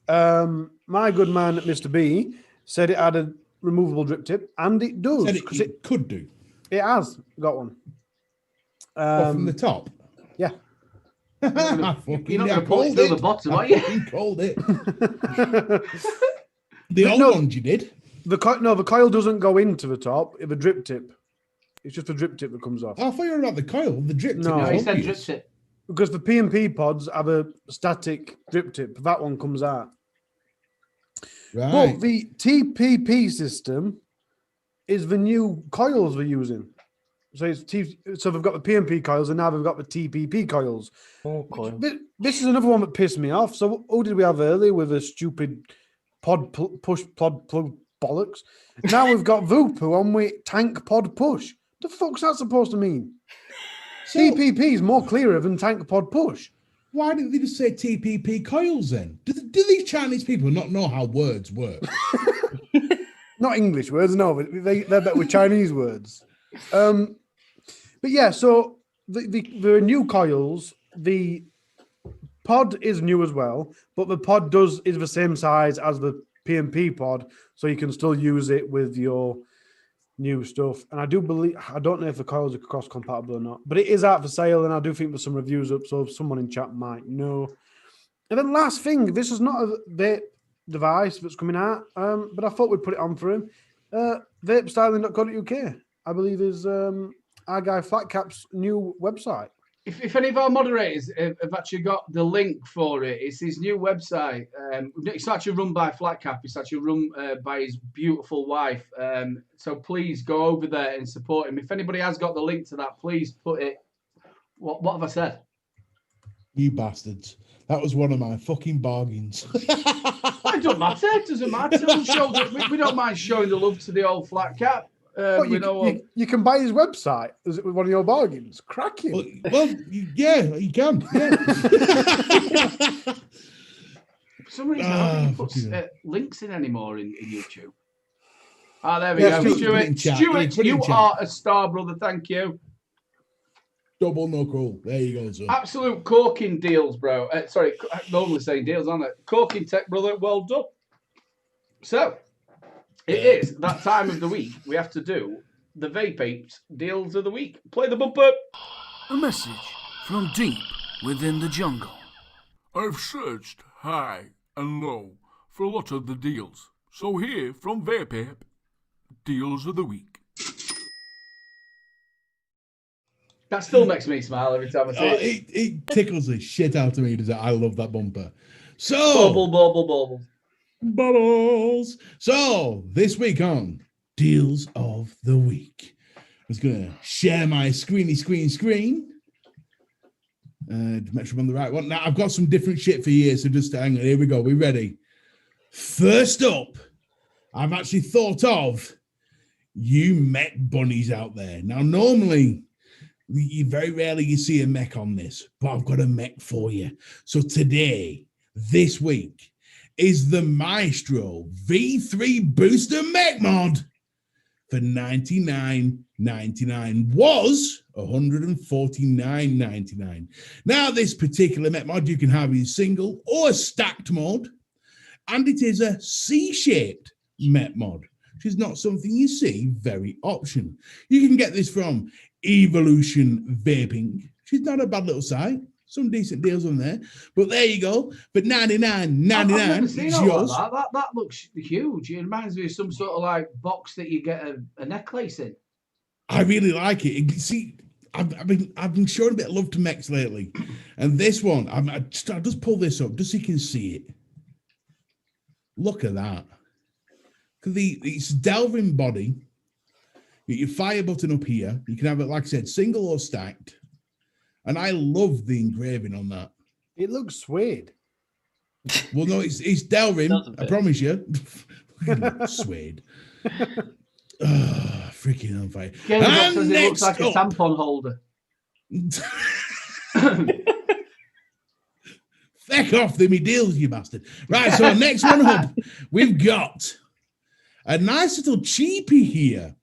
My good man, Mr. B, said it had a removable drip tip, and it does. Said it could do. It has got one. From the top. Yeah. You're not going to pull it through the bottom, are you? You called it. The old ones you did. The coil doesn't go into the top. It's a drip tip. It's just a drip tip that comes off. I thought you were about the coil. The drip tip. No, No, is he said drip obvious. tip. Because the P&P pods have a static drip tip. That one comes out. Right. But the TPP system is the new coils we're using. So so they've got the P&P coils and now they've got the TPP coils. Oh, coil. This is another one that pissed me off. So who did we have earlier with a stupid push plug bollocks? Now we've got Voopoo on with tank pod push. The fuck's that supposed to mean? TPP is more clearer than tank pod push. Why didn't they just say TPP coils then? Do these Chinese people not know how words work? Not English words, no, but they're better with Chinese words. But yeah, so the new coils, the pod is new as well, but the pod is the same size as the P&P pod, so you can still use it with your new stuff. And I don't know if the coils are cross compatible or not, but it is out for sale, and I do think there's some reviews up, so someone in chat might know. And then last thing, this is not a vape device that's coming out, but I thought we'd put it on for him. Vapestyling.co.uk, I believe, is our guy Flatcap's new website. If any of our moderators have actually got the link for it, it's his new website. It's actually run by Flatcap. It's actually run by his beautiful wife. So please go over there and support him. If anybody has got the link to that, please put it. What have I said? You bastards. That was one of my fucking bargains. It doesn't matter. It doesn't matter. We'll show we don't mind showing the love to the old flat cap. Well, We know what. you can buy his website. Is it with one of your bargains? Cracking. Well, yeah, you can. Yeah. For some reason, I don't think he puts links in anymore in YouTube. Ah, there we go. Stuart, you are a star, brother. Thank you. Double knuckle. There you go, son. Absolute corking deals, bro. Sorry, I'm normally saying deals, aren't it? Corking tech, brother. Well done. So, it is that time of the week we have to do the Vape deals of the week. Play the bumper. A message from deep within the jungle. I've searched high and low for a lot of the deals. So here from Vape, deals of the week. That still makes me smile every time I see it. It tickles the shit out of me. Does it? I love that bumper. So Bubble. bubbles. So this week on Deals of the Week, I was gonna share my screen to make sure I'm on the right one. Now I've got some different shit for you, so just hang on. Here we go. We ready? First up, I've actually thought of you mech bunnies out there. Now normally, you very rarely you see a mech on this, but I've got a mech for you. So today, this week, is the Maestro V3 Booster Mech Mod for $99.99. Was $149.99. Now, this particular mech mod you can have in single or stacked mode, and it is a C-shaped mech mod, which is not something you see very often. You can get this from Evolution Vaping, which is not a bad little site. Some decent deals on there. But there you go. But $99.99 is yours. That looks huge. It reminds me of some sort of like box that you get a necklace in. I really like it. See, I've been showing a bit of love to mechs lately. And this one, I'll just pull this up just so you can see it. Look at that. It's delving body. Your fire button up here. You can have it, like I said, single or stacked. And I love the engraving on that. It looks suede. Well, no, it's delving. I promise you. Suede. Freaking on fire. Says it looks like a tampon holder. Feck off the me deals, you bastard. Right, so next one up, we've got a nice little cheapie here.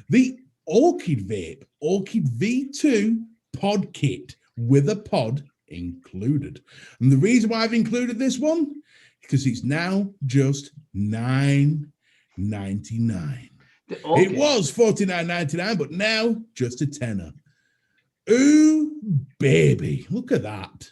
The Orchid Vape, Orchid V2 pod kit with a pod included. And the reason why I've included this one, because it's now just $9.99. It was $49.99, but now just a tenner. Ooh, baby, look at that.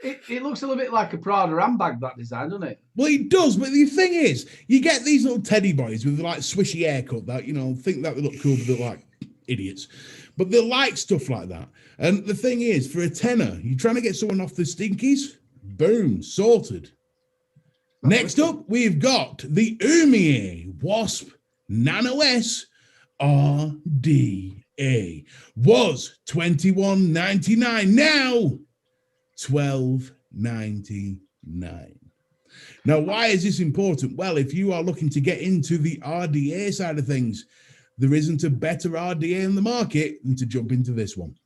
It looks a little bit like a Prada handbag, that design, doesn't it? Well, it does, but the thing is, you get these little teddy boys with like swishy haircut that, think that they look cool, but they're like idiots. But they like stuff like that. And the thing is, for a tenner, you're trying to get someone off the stinkies, boom, sorted. Next up, we've got the Humour Wasp Nano S RDA. Was $21.99, now $12.99. Now, why is this important? Well, if you are looking to get into the RDA side of things, there isn't a better RDA in the market than to jump into this one.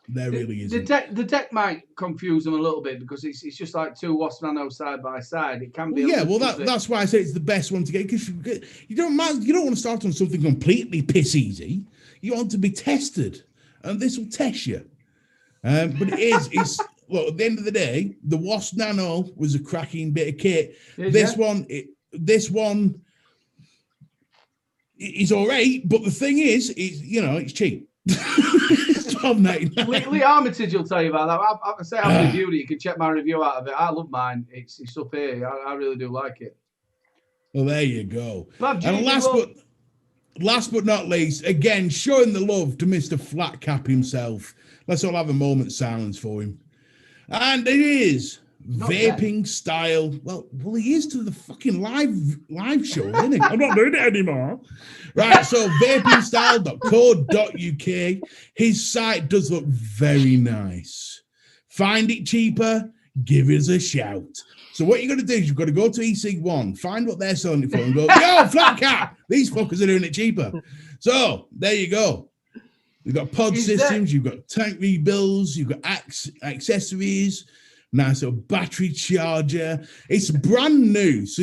There really isn't. The deck might confuse them a little bit because it's just like two Wasp Nano side by side. It can be. That's why I say it's the best one to get, because you don't want to start on something completely piss easy. You want to be tested, and this will test you. But it's look, at the end of the day, the Wasp Nano was a cracking bit of kit. This one is all right, but the thing is, it's cheap. It's $12.99. Lee Armitage will tell you about that. I say I've reviewed it. You can check my review out of it. I love mine. It's up here. I really do like it. Well, there you go. And last but not least, again, showing the love to Mr. Flat Cap himself. Let's all have a moment's silence for him. And it is Not vaping style. Well, he is to the fucking live show, isn't he? I'm not doing it anymore. Right, so vapingstyle.co.uk. His site does look very nice. Find it cheaper, give us a shout. So what you're going to do is you've got to go to EC1, find what they're selling it for, and go, yo, flat cap, these fuckers are doing it cheaper. So there you go. You've got pod systems, you've got tank rebuilds, you've got accessories, nice little battery charger. It's brand new. So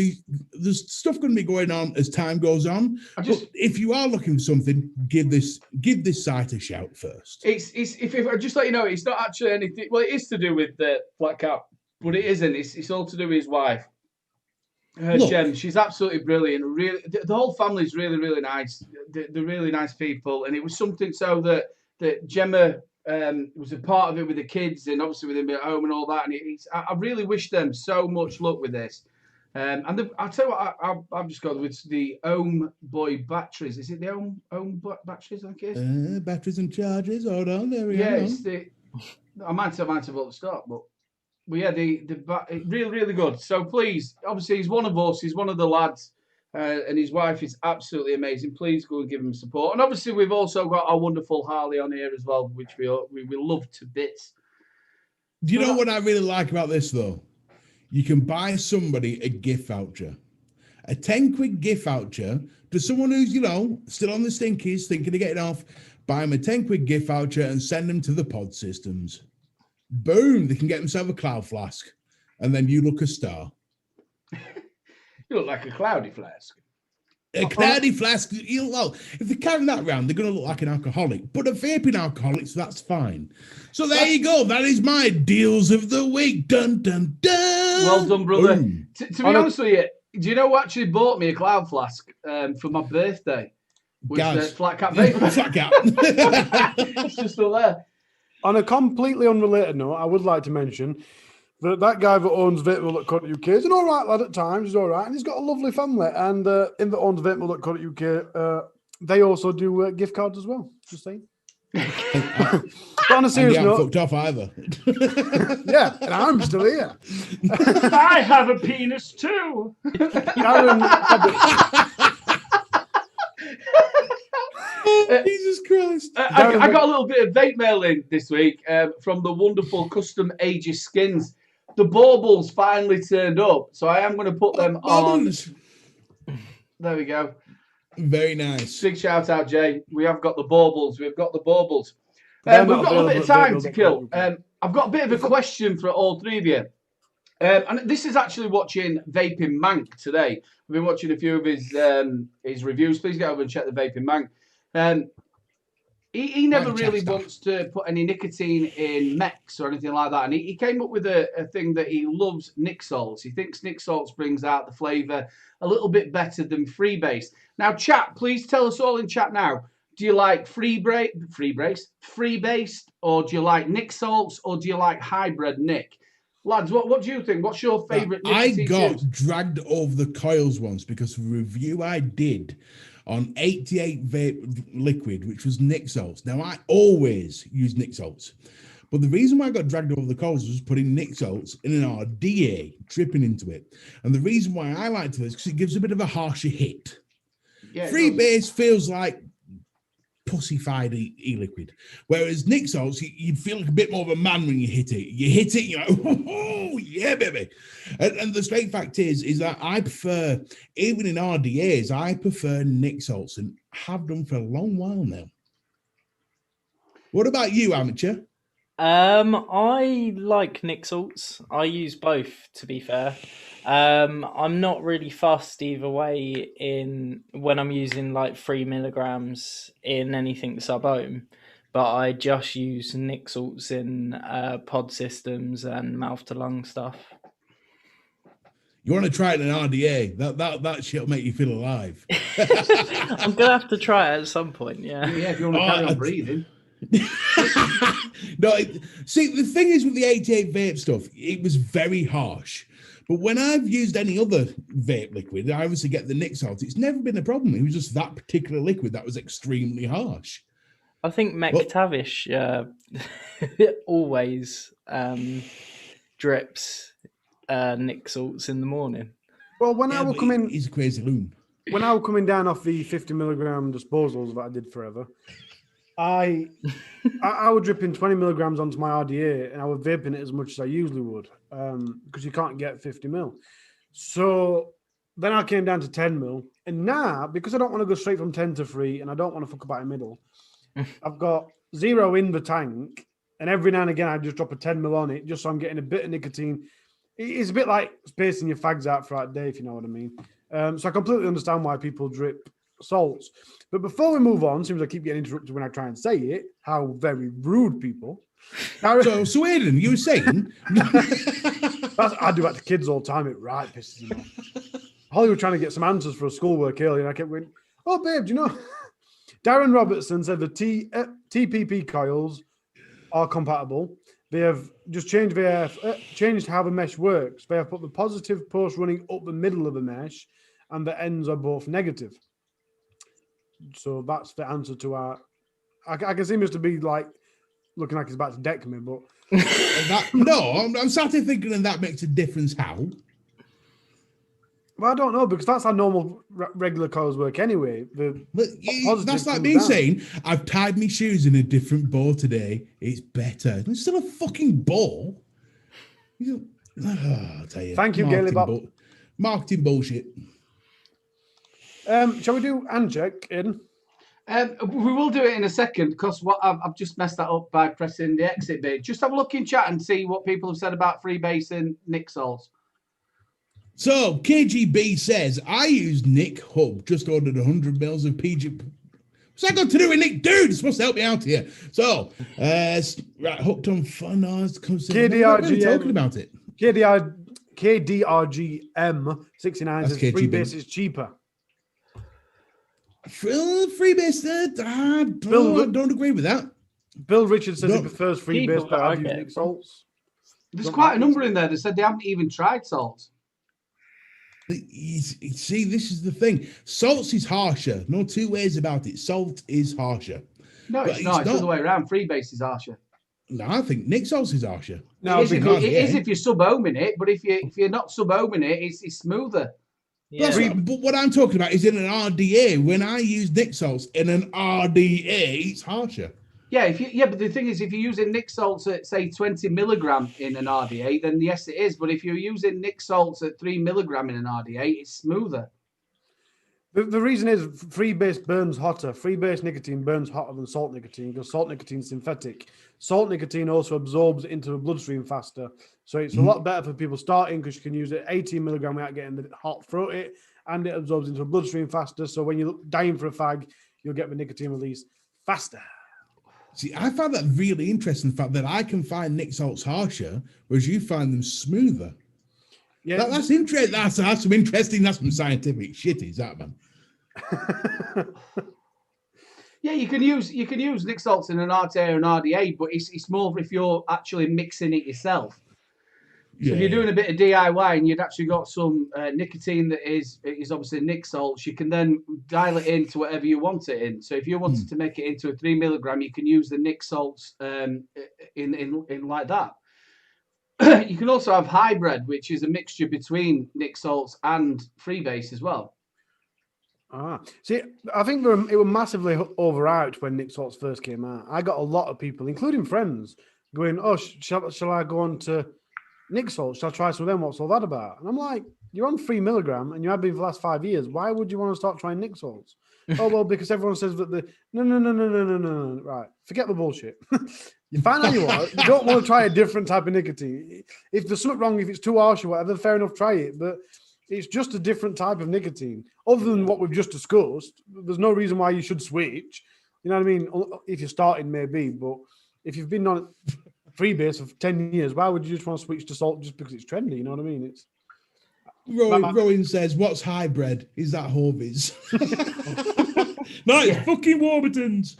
there's stuff going to be going on as time goes on. But if you are looking for something, give this site a shout first. If I just let you know, it's not actually anything. Well, it is to do with the flat cap, but it isn't. It's all to do with his wife. Jem, she's absolutely brilliant. Really, the whole family's really, really nice. They're really nice people, and it was something so that Gemma was a part of it with the kids, and obviously with him at home and all that. And I really wish them so much luck with this. And I'll tell you what, I've just gone with the Ohm Boy batteries. Is it the Ohm batteries? I guess. Batteries and chargers. Hold on, there we go. Yeah, it's I might have up the stop, but yeah, the really, really good. So please, obviously he's one of us, he's one of the lads, and his wife is absolutely amazing. Please go and give him support. And obviously we've also got our wonderful Harley on here as well, which we love to bits. Do you know what I really like about this though? You can buy somebody a gift voucher. A 10 quid gift voucher to someone who's, still on the stinkies, thinking of getting off. Buy them a 10 quid gift voucher and send them to the pod systems. Boom, they can get themselves a cloud flask, and then you look a star. You look like a cloudy flask. A cloudy flask. Well, if they carry that around, they're going to look like an alcoholic. But a vaping alcoholic, so that's fine. So there you go. That is my deals of the week. Dun dun dun. Well done, brother. To be honest with you, do you know who actually bought me a cloud flask for my birthday? Was Flat Cap Vape. Flat Cap. It's just still there. On a completely unrelated note, I would like to mention that guy that owns vapemill.co.uk is an all right lad at times. He's all right, and he's got a lovely family. And in the owns vapemill.co.uk, they also do gift cards as well. Just saying. But on a serious note, fucked off either. Yeah, and I'm still here. I have a penis too. Jesus Christ. I got a little bit of vape mail in this week from the wonderful Custom Aegis Skins. The baubles finally turned up, so I am going to put them on. There we go. Very nice. Big shout out, Jay. We have got the baubles. We've got the baubles. We've got a little bit of time to kill. I've got a bit of a question for all three of you. And this is actually watching Vaping Mank today. I've been watching a few of his reviews. Please get over and check the Vaping Mank. He never really wants to put any nicotine in mechs or anything like that. And he came up with a thing that he loves Nick Salts. He thinks Nick Salts brings out the flavour a little bit better than Freebase. Now, chat, please tell us all in chat now. Do you like Freebase, or do you like Nick Salts, or do you like Hybrid Nick? Lads, what do you think? What's your favourite nicotine? I got dragged over the coils once because of a review I did on 88 vape liquid, which was Nick Salts. Now, I always use Nick Salts, but the reason why I got dragged over the coals was putting Nick Salts in an RDA, dripping into it. And the reason why I like this is because it gives a bit of a harsher hit. Yeah, Freebase feels like pussified e-liquid, whereas Nick Salts, you feel like a bit more of a man when you hit it. You hit it, you're like, oh yeah, baby. And the straight fact is that I prefer, even in RDAs, I prefer Nick Salts and have done for a long while now. What about you, amateur? I like Nick Salts. I use both, to be fair. I'm not really fussed either way in when I'm using like 3 milligrams in anything sub-ohm, but I just use Nick Salts in pod systems and mouth to lung stuff. You want to try it in an RDA? That shit'll make you feel alive. I'm gonna have to try it at some point. Yeah. Yeah, if you want to carry on breathing. No, see, the thing is with the 88 vape stuff, it was very harsh. But when I've used any other vape liquid, I obviously get the Nick Salt. It's never been a problem. It was just that particular liquid that was extremely harsh. I think McTavish always drips Nick salts in the morning. Well, when I Yeah, was but coming, he's a crazy loon. when I was coming down off the 50 milligram disposals that I did forever, I was dripping 20 milligrams onto my RDA, and I was vaping it as much as I usually would, because you can't get 50 mil. So then I came down to 10 mil, and now because I don't want to go straight from 10 to 3, and I don't want to fuck about in the middle, I've got 0 in the tank, and every now and again I just drop a 10 mil on it, just so I'm getting a bit of nicotine. It's a bit like spacing your fags out throughout the day, if you know what I mean. So I completely understand why people drip salts. But before we move on, seems I keep getting interrupted when I try and say it. How very rude people. So Aidan, you were saying I do that to kids all the time. It right pisses them off. Holly was trying to get some answers for a schoolwork earlier, and I kept going, "Oh, babe, do you know?" Darren Robertson said the TPP coils are compatible. They have just changed how the mesh works. They have put the positive post running up the middle of the mesh, and the ends are both negative. So that's the answer to our. I can see Mr. B like looking like he's about to deck me, but I'm starting thinking, and that makes a difference. How? well, I don't know, because that's how normal regular coils work anyway. That's like me saying I've tied my shoes in a different bow today. It's better. It's still a fucking bow. I'll tell you. Thank you, Gailey Bob. Marketing bullshit. Shall we do hand check, Aidan? We will do it in a second, because what I've just messed that up by pressing the exit bit. Just have a look in chat and see what people have said about freebase and Nick salts. So KGB says I use Nick Hub. Just ordered 100 mils of PG. What's that got to do with Nick? Dude, it's supposed to help me out here. So right, hooked on fun. KDRG talking about it. KDRGM 69 says freebase is cheaper. Freebase, I don't agree with that. Bill Richards says he prefers freebase, but I've used Nick salts. There's quite a number in there that said they haven't even tried salts. See, this is the thing. Salts is harsher. No two ways about it. Salt is harsher. No, it's not. It's the other way around. Freebase is harsher. No, I think Nick salts is harsher. No, it is if you're sub-ohming it, but if you're not sub-ohming it, it's smoother. Yeah. But what I'm talking about is in an RDA. When I use Nick salts in an RDA, it's harsher. Yeah, but the thing is, if you're using Nick salts at say 20 milligram in an RDA, then yes, it is. But if you're using Nick salts at 3 milligram in an RDA, it's smoother. The reason is freebase burns hotter. Freebase nicotine burns hotter than salt nicotine because salt nicotine is synthetic. Salt nicotine also absorbs into the bloodstream faster. So it's a lot better for people starting because you can use it 18 milligram without getting the hot throat it, and it absorbs into the bloodstream faster. So when you're dying for a fag, you'll get the nicotine release faster. See, I found that really interesting, the fact that I can find Nick salts harsher, whereas you find them smoother. Yeah, that's interesting. That's some interesting. That's some scientific shit, is that, man? Yeah, you can use Nick salts in an RTA or an RDA, but it's more if you're actually mixing it yourself. So if you're doing a bit of DIY and you'd actually got some nicotine that is obviously Nick salts, you can then dial it into whatever you want it in. So if you wanted to make it into a 3 milligram, you can use the Nick salts in like that. You can also have hybrid, which is a mixture between Nick salts and freebase as well. See, I think it was massively overhyped when Nick salts first came out. I got a lot of people, including friends, going, "Oh, shall I go on to Nick salts? Shall I try some of them? What's all that about?" And I'm like, "You're on 3 milligram and you have been for the last 5 years. Why would you want to start trying Nick salts?" "Oh, well, because everyone says that no. Right, forget the bullshit. You find out you are. You don't want to try a different type of nicotine. If there's something wrong, if it's too harsh or whatever, fair enough, try it. But it's just a different type of nicotine. Other than what we've just discussed, there's no reason why you should switch. You know what I mean? If you're starting, maybe. But if you've been on freebase for 10 years, why would you just want to switch to salt just because it's trendy? You know what I mean? It's Rowan says, "What's hybrid? Is that Horby's?" No, it's fucking Warburton's.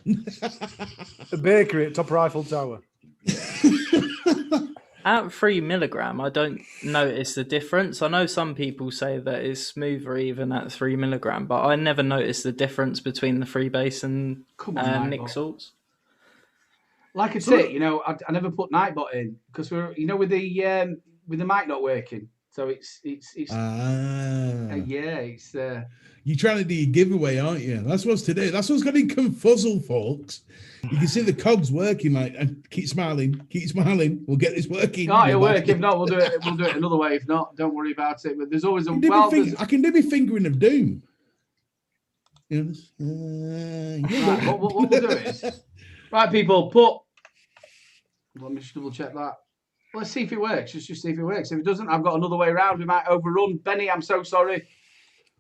a bakery at top of Eiffel Tower. At 3 milligram, I don't notice the difference. I know some people say that it's smoother even at 3 milligram, but I never noticed the difference between the freebase and Nick salts. Like I say, you know, I never put Nightbot in because we're, you know, with the mic not working. So it's yeah, it's You're trying to do your giveaway, aren't you? That's what's today. That's what's going to confuzzle, folks. You can see the cogs working. Like, and keep smiling. We'll get this working. oh, it'll work. If not, we'll do it. We'll do it another way. If not, don't worry about it. But there's always a I can do my fingering of doom. Yes. Right, what we'll do is, right, people, let me just double check that. Let's see if it works. Just see if it works. If it doesn't, I've got another way around. We might overrun. Benny, I'm so sorry.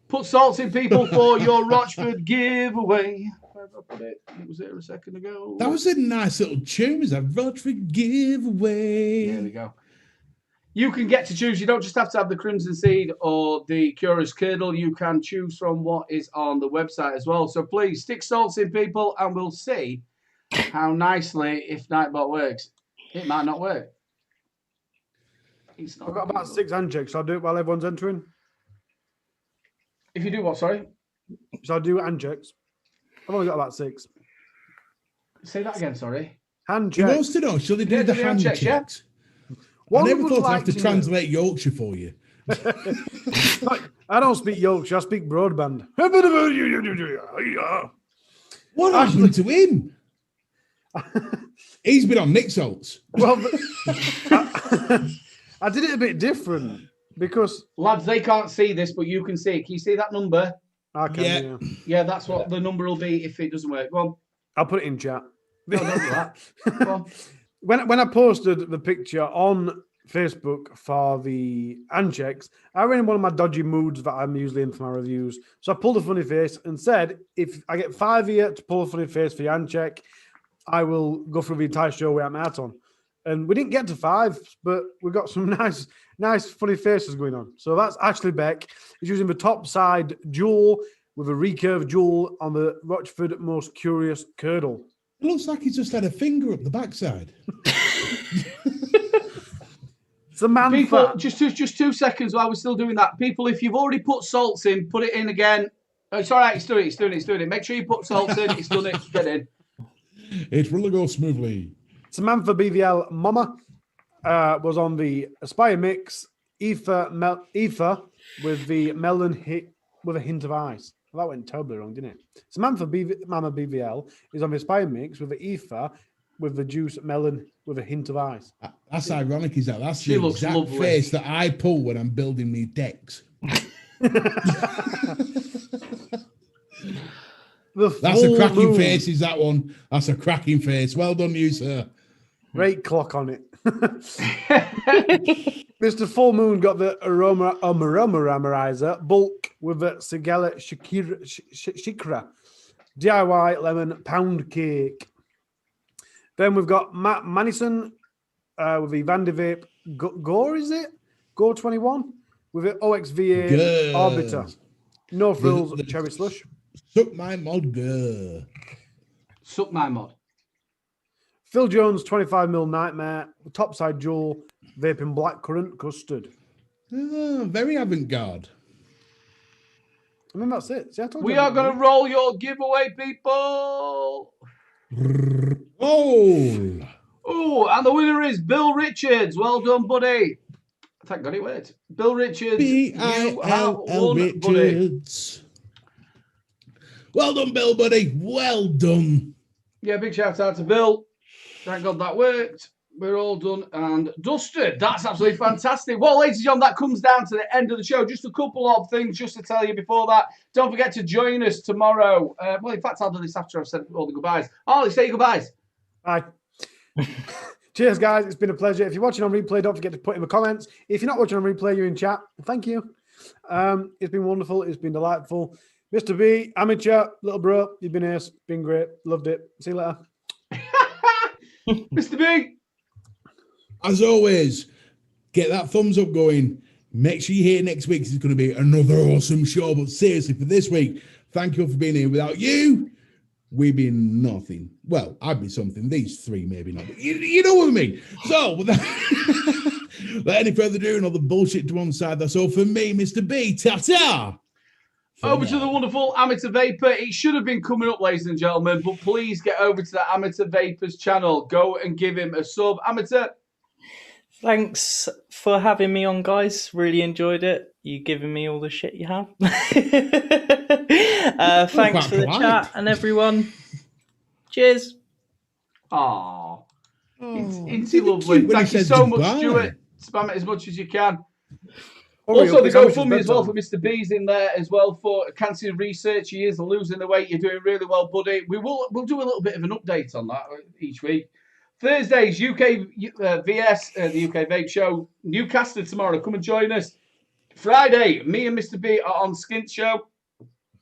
Put salts in, people, for your Rochford giveaway. Where did I put it? It was there a second ago. That was a nice little tune. Was a Rochford giveaway. There we go. You can get to choose. You don't just have to have the Crimson Seed or the Curious Curdle. You can choose from what is on the website as well. So please stick salts in, people, and we'll see how nicely if Nightbot works. It might not work. I've got about 6 handshakes. So I'll do it while everyone's entering. If you do what, sorry? So I'll do handshakes. I've only got about 6. Say that again, sorry. He Handshakes. wants to know, shall they do Yeah, the do the hand hand checks? checks, I never would thought like I'd have to know- translate Yorkshire for you. I don't speak Yorkshire. I speak broadband. What happened to him? He's been on Nick Salts. Well, I did it a bit different because Lads, they can't see this, but you can see it. Can you see that number? I can. Yeah. Yeah. Yeah, that's what the number will be if it doesn't work. Go on. I'll put it in chat. No, don't do that. Go on. When I posted the picture on Facebook for the handshakes, I ran in one of my dodgy moods that I'm usually in for my reviews. So I pulled a funny face and said, if I get 5 here to pull a funny face for your handshake, I will go through the entire show without my hat on. And we didn't get to 5, but we got some nice funny faces going on. So that's Ashley Beck. He's using the top side jewel with a recurved jewel on the Rochford Most Curious Curdle. It looks like he's just had a finger up the backside. It's a man People, fat. just 2 seconds while we're still doing that. People, if you've already put salts in, put it in again. Oh, it's all right. It's doing it. Make sure you put salts in. It's done it. Get in. It will go smoothly. Samantha BVL Mama was on the Aspire Mix. Aoife with the melon hit with a hint of ice. Well, that went terribly wrong, didn't it? Samantha Mama BVL is on the Aspire Mix with the Aoife with the juice melon with a hint of ice. That's ironic, is that? That's She the looks exact lovely. face that I pull when I'm building me decks. That's a cracking face, is that one? That's a cracking face. Well done, you, sir. Great clock on it. Mr. Full Moon got the aromarizer bulk with the Sigala Shikra DIY lemon pound cake. Then we've got Matt Manison with the Vandy Vape Gore, is it? Gore 21 with the OXVA Good. Orbiter. No frills, The- cherry slush. Suck my mod, girl. Suck my mod. Phil Jones 25mm Nightmare, topside jewel, vaping blackcurrant custard. Oh, very avant-garde. I mean, that's it. See, I told We you are going to roll your giveaway, people. Oh, Oh, and the winner is Bill Richards. Well done, buddy. Thank God it worked. Bill Richards, you have Bill won, buddy. Richards. Well done, Bill, buddy. Well done. Yeah, big shout out to Bill. Thank God that worked. We're all done and dusted. That's absolutely fantastic. Well, ladies and gentlemen, that comes down to the end of the show. Just a couple of things just to tell you before that. Don't forget to join us tomorrow. Well, in fact, I'll do this after I've said all the goodbyes. Ollie, say your goodbyes. Bye. Cheers, guys. It's been a pleasure. If you're watching on replay, don't forget to put in the comments. If you're not watching on replay, you're in chat. Thank you. It's been wonderful. It's been delightful. Mr. B, amateur, little bro, you've been ace. Been great. Loved it. See you later. Mr. B. As always, get that thumbs up going. Make sure you're here next week. It's going to be another awesome show. But seriously, for this week, thank you for being here. Without you, we'd be nothing. Well, I'd be something. These three, maybe not. But you know what I mean. So, without any further ado and all the bullshit to one side, that's all for me, Mr. B. Ta-ta. Over to the wonderful Amateur Vapor. It should have been coming up, ladies and gentlemen, but please get over to the Amateur Vapor's channel. Go and give him a sub. Amateur. Thanks for having me on, guys. Really enjoyed it. You giving me all the shit you have. Thanks for the chat and everyone. Cheers. Aww. It's lovely. cute when he Thank you says so goodbye. much, Stuart. Spam it as much as you can. Hurry Also, up, the it's Amish's GoFundMe as well for bedtime. Mr. B's in there as well for cancer research. He is losing the weight. You're doing really well, buddy. We'll do a little bit of an update on that each week. Thursdays, UK VS, the UK Vape Show. Newcastle tomorrow. Come and join us. Friday, me and Mr. B are on Skint Show.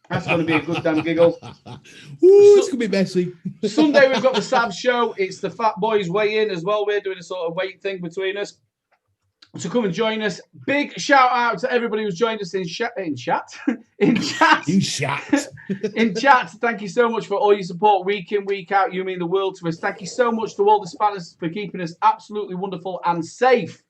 That's going to be a good damn giggle. Ooh, it's going to be messy. Sunday, we've got the Sav Show. It's the Fat Boys weigh in as well. We're doing a sort of weight thing between us. So come and join us. Big shout out to everybody who's joined us in chat. You shat. In chat. Thank you so much for all your support week in, week out. You mean the world to us. Thank you so much to all the spanners for keeping us absolutely wonderful and safe.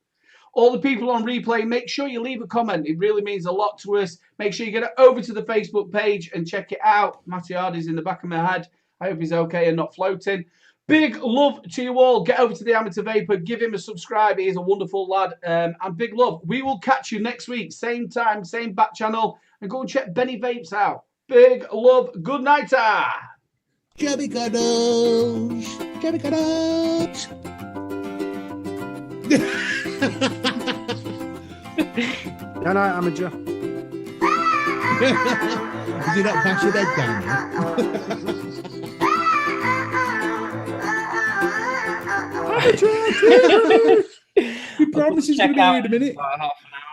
All the people on replay, make sure you leave a comment. It really means a lot to us. Make sure you get it over to the Facebook page and check it out. Matty Hardy's in the back of my head. I hope he's okay and not floating. Big love to you all. Get over to the Amateur Vapor. Give him a subscribe. He is a wonderful lad. And big love. We will catch you next week. Same time, same back channel. And go and check Benny Vapes out. Big love. Good night. Chubby cuddles. Chubby cuddles. Good night, Amateur. Did you not pass your head down yet? He promises to be here in a minute.